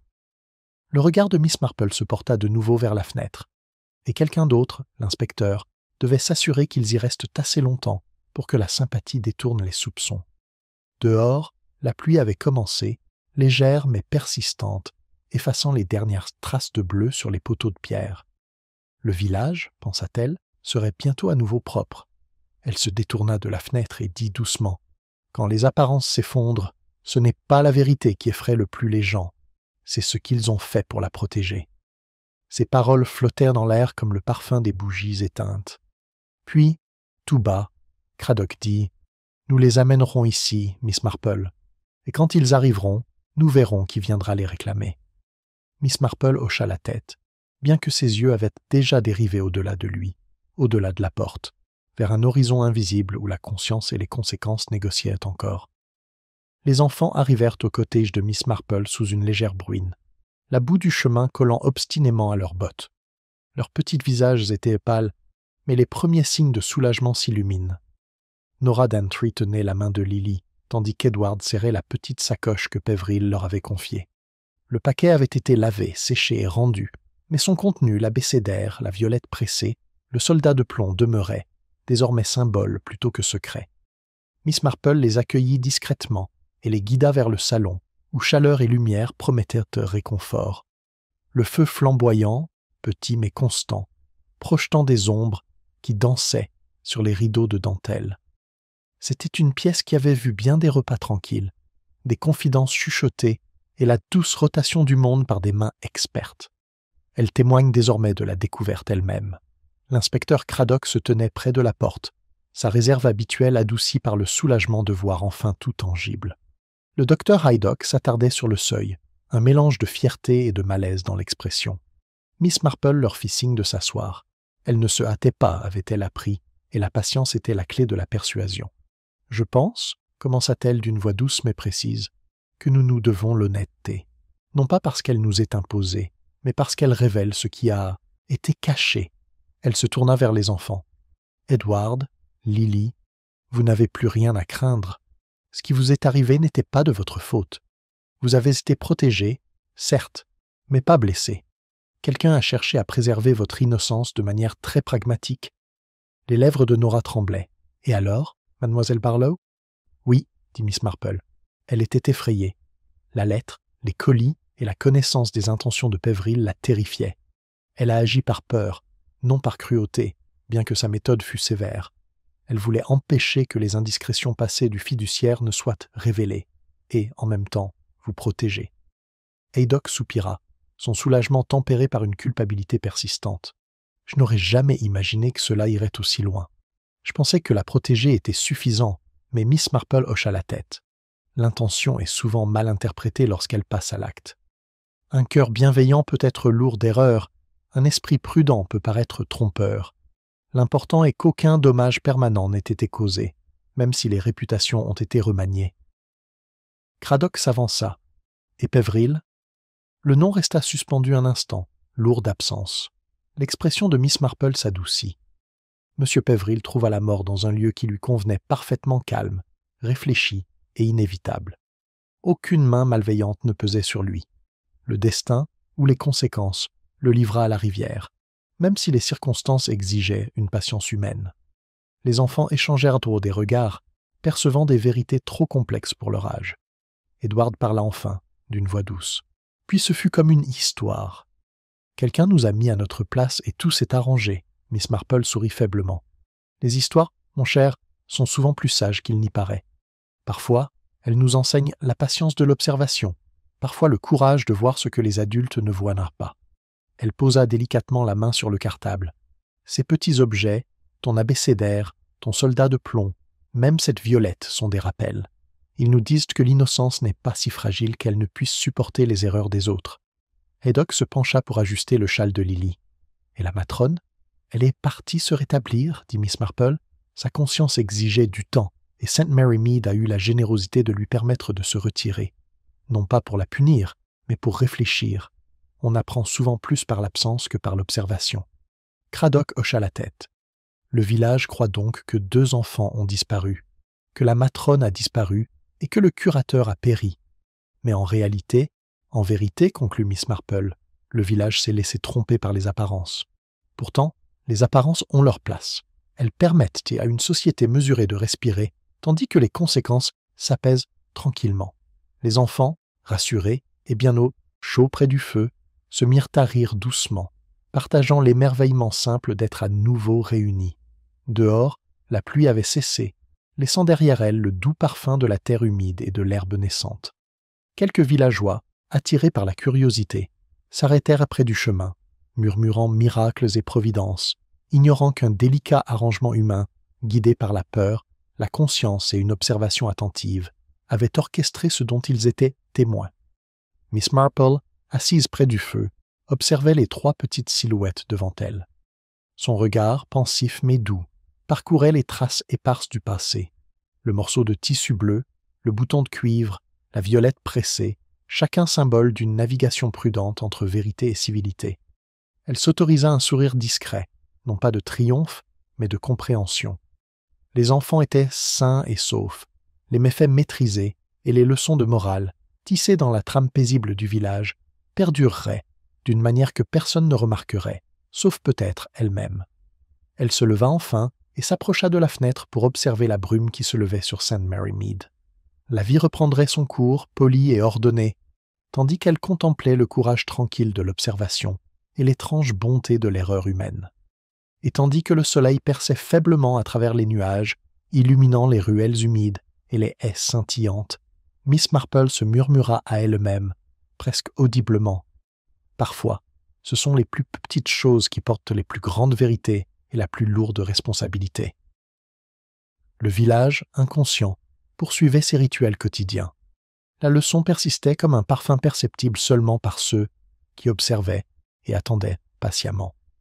Le regard de Miss Marple se porta de nouveau vers la fenêtre, et quelqu'un d'autre, l'inspecteur, devait s'assurer qu'ils y restent assez longtemps pour que la sympathie détourne les soupçons. Dehors, la pluie avait commencé, légère mais persistante, effaçant les dernières traces de bleu sur les poteaux de pierre. Le village, pensa-t-elle, serait bientôt à nouveau propre. Elle se détourna de la fenêtre et dit doucement « Quand les apparences s'effondrent, ce n'est pas la vérité qui effraie le plus les gens, c'est ce qu'ils ont fait pour la protéger. » Ces paroles flottèrent dans l'air comme le parfum des bougies éteintes. Puis, tout bas, Craddock dit « Nous les amènerons ici, Miss Marple, et quand ils arriveront, nous verrons qui viendra les réclamer. » Miss Marple hocha la tête, bien que ses yeux avaient déjà dérivé au-delà de lui, au-delà de la porte, vers un horizon invisible où la conscience et les conséquences négociaient encore. Les enfants arrivèrent au cottage de Miss Marple sous une légère bruine, la boue du chemin collant obstinément à leurs bottes. Leurs petits visages étaient pâles, mais les premiers signes de soulagement s'illuminent. Nora Daintree tenait la main de Lily, tandis qu'Edward serrait la petite sacoche que Pévril leur avait confiée. Le paquet avait été lavé, séché et rendu, mais son contenu, l'abécédaire, la violette pressée, le soldat de plomb demeuraient, désormais symboles plutôt que secrets. Miss Marple les accueillit discrètement et les guida vers le salon, où chaleur et lumière promettaient réconfort. Le feu flamboyant, petit mais constant, projetant des ombres qui dansaient sur les rideaux de dentelle. C'était une pièce qui avait vu bien des repas tranquilles, des confidences chuchotées et la douce rotation du monde par des mains expertes. Elle témoigne désormais de la découverte elle-même. L'inspecteur Craddock se tenait près de la porte, sa réserve habituelle adoucie par le soulagement de voir enfin tout tangible. Le docteur Haydock s'attardait sur le seuil, un mélange de fierté et de malaise dans l'expression. Miss Marple leur fit signe de s'asseoir. Elle ne se hâtait pas, avait-elle appris, et la patience était la clé de la persuasion. « Je pense, » commença-t-elle d'une voix douce mais précise, « que nous nous devons l'honnêteté, non pas parce qu'elle nous est imposée, mais parce qu'elle révèle ce qui a été caché. » Elle se tourna vers les enfants. « Edward, Lily, vous n'avez plus rien à craindre. Ce qui vous est arrivé n'était pas de votre faute. Vous avez été protégés, certes, mais pas blessés. Quelqu'un a cherché à préserver votre innocence de manière très pragmatique. » Les lèvres de Nora tremblaient. « Et alors, mademoiselle Barlow ?»« Oui, » dit Miss Marple. Elle était effrayée. La lettre, les colis et la connaissance des intentions de Pévril la terrifiaient. Elle a agi par peur, non par cruauté, bien que sa méthode fût sévère. Elle voulait empêcher que les indiscrétions passées du fiduciaire ne soient révélées, et, en même temps, vous protéger. Haydock soupira, son soulagement tempéré par une culpabilité persistante. Je n'aurais jamais imaginé que cela irait aussi loin. Je pensais que la protéger était suffisant, mais Miss Marple hocha la tête. L'intention est souvent mal interprétée lorsqu'elle passe à l'acte. Un cœur bienveillant peut être lourd d'erreurs, un esprit prudent peut paraître trompeur. L'important est qu'aucun dommage permanent n'ait été causé, même si les réputations ont été remaniées. Craddock s'avança. Et Pévril ? Le nom resta suspendu un instant, lourd d'absence. L'expression de Miss Marple s'adoucit. M. Pévril trouva la mort dans un lieu qui lui convenait parfaitement calme, réfléchi et inévitable. Aucune main malveillante ne pesait sur lui. Le destin, ou les conséquences, le livra à la rivière, même si les circonstances exigeaient une patience humaine. Les enfants échangèrent des regards, percevant des vérités trop complexes pour leur âge. Edward parla enfin, d'une voix douce. Puis ce fut comme une histoire. Quelqu'un nous a mis à notre place et tout s'est arrangé. Miss Marple sourit faiblement. Les histoires, mon cher, sont souvent plus sages qu'il n'y paraît. Parfois, elles nous enseignent la patience de l'observation, parfois le courage de voir ce que les adultes ne voient pas. Elle posa délicatement la main sur le cartable. Ces petits objets, ton abécédaire, ton soldat de plomb, même cette violette sont des rappels. Ils nous disent que l'innocence n'est pas si fragile qu'elle ne puisse supporter les erreurs des autres. Haydock se pencha pour ajuster le châle de Lily. « Et la matrone? Elle est partie se rétablir, dit Miss Marple. Sa conscience exigeait du temps, et St. Mary Mead a eu la générosité de lui permettre de se retirer. Non pas pour la punir, mais pour réfléchir. On apprend souvent plus par l'absence que par l'observation. » Cradock hocha la tête. Le village croit donc que 2 enfants ont disparu, que la matrone a disparu et que le curateur a péri. Mais en vérité, conclut Miss Marple, le village s'est laissé tromper par les apparences. Pourtant, les apparences ont leur place. Elles permettent à une société mesurée de respirer, tandis que les conséquences s'apaisent tranquillement. Les enfants, rassurés et bien au chaud près du feu, se mirent à rire doucement, partageant l'émerveillement simple d'être à nouveau réunis. Dehors, la pluie avait cessé, laissant derrière elle le doux parfum de la terre humide et de l'herbe naissante. Quelques villageois, attirés par la curiosité, s'arrêtèrent près du chemin, murmurant miracles et providences, ignorant qu'un délicat arrangement humain, guidé par la peur, la conscience et une observation attentive, avait orchestré ce dont ils étaient témoins. Miss Marple, assise près du feu, observait les 3 petites silhouettes devant elle. Son regard, pensif mais doux, parcourait les traces éparses du passé. Le morceau de tissu bleu, le bouton de cuivre, la violette pressée, chacun symbole d'une navigation prudente entre vérité et civilité. Elle s'autorisa un sourire discret, non pas de triomphe, mais de compréhension. Les enfants étaient sains et saufs, les méfaits maîtrisés et les leçons de morale, tissées dans la trame paisible du village, perdureraient d'une manière que personne ne remarquerait, sauf peut-être elle-même. Elle se leva enfin et s'approcha de la fenêtre pour observer la brume qui se levait sur St. Mary Mead. La vie reprendrait son cours, poli et ordonné, tandis qu'elle contemplait le courage tranquille de l'observation et l'étrange bonté de l'erreur humaine. Et tandis que le soleil perçait faiblement à travers les nuages, illuminant les ruelles humides et les haies scintillantes, Miss Marple se murmura à elle-même, presque audiblement. Parfois, ce sont les plus petites choses qui portent les plus grandes vérités et la plus lourde responsabilité. Le village, inconscient, poursuivait ses rituels quotidiens. La leçon persistait comme un parfum perceptible seulement par ceux qui observaient et attendaient patiemment.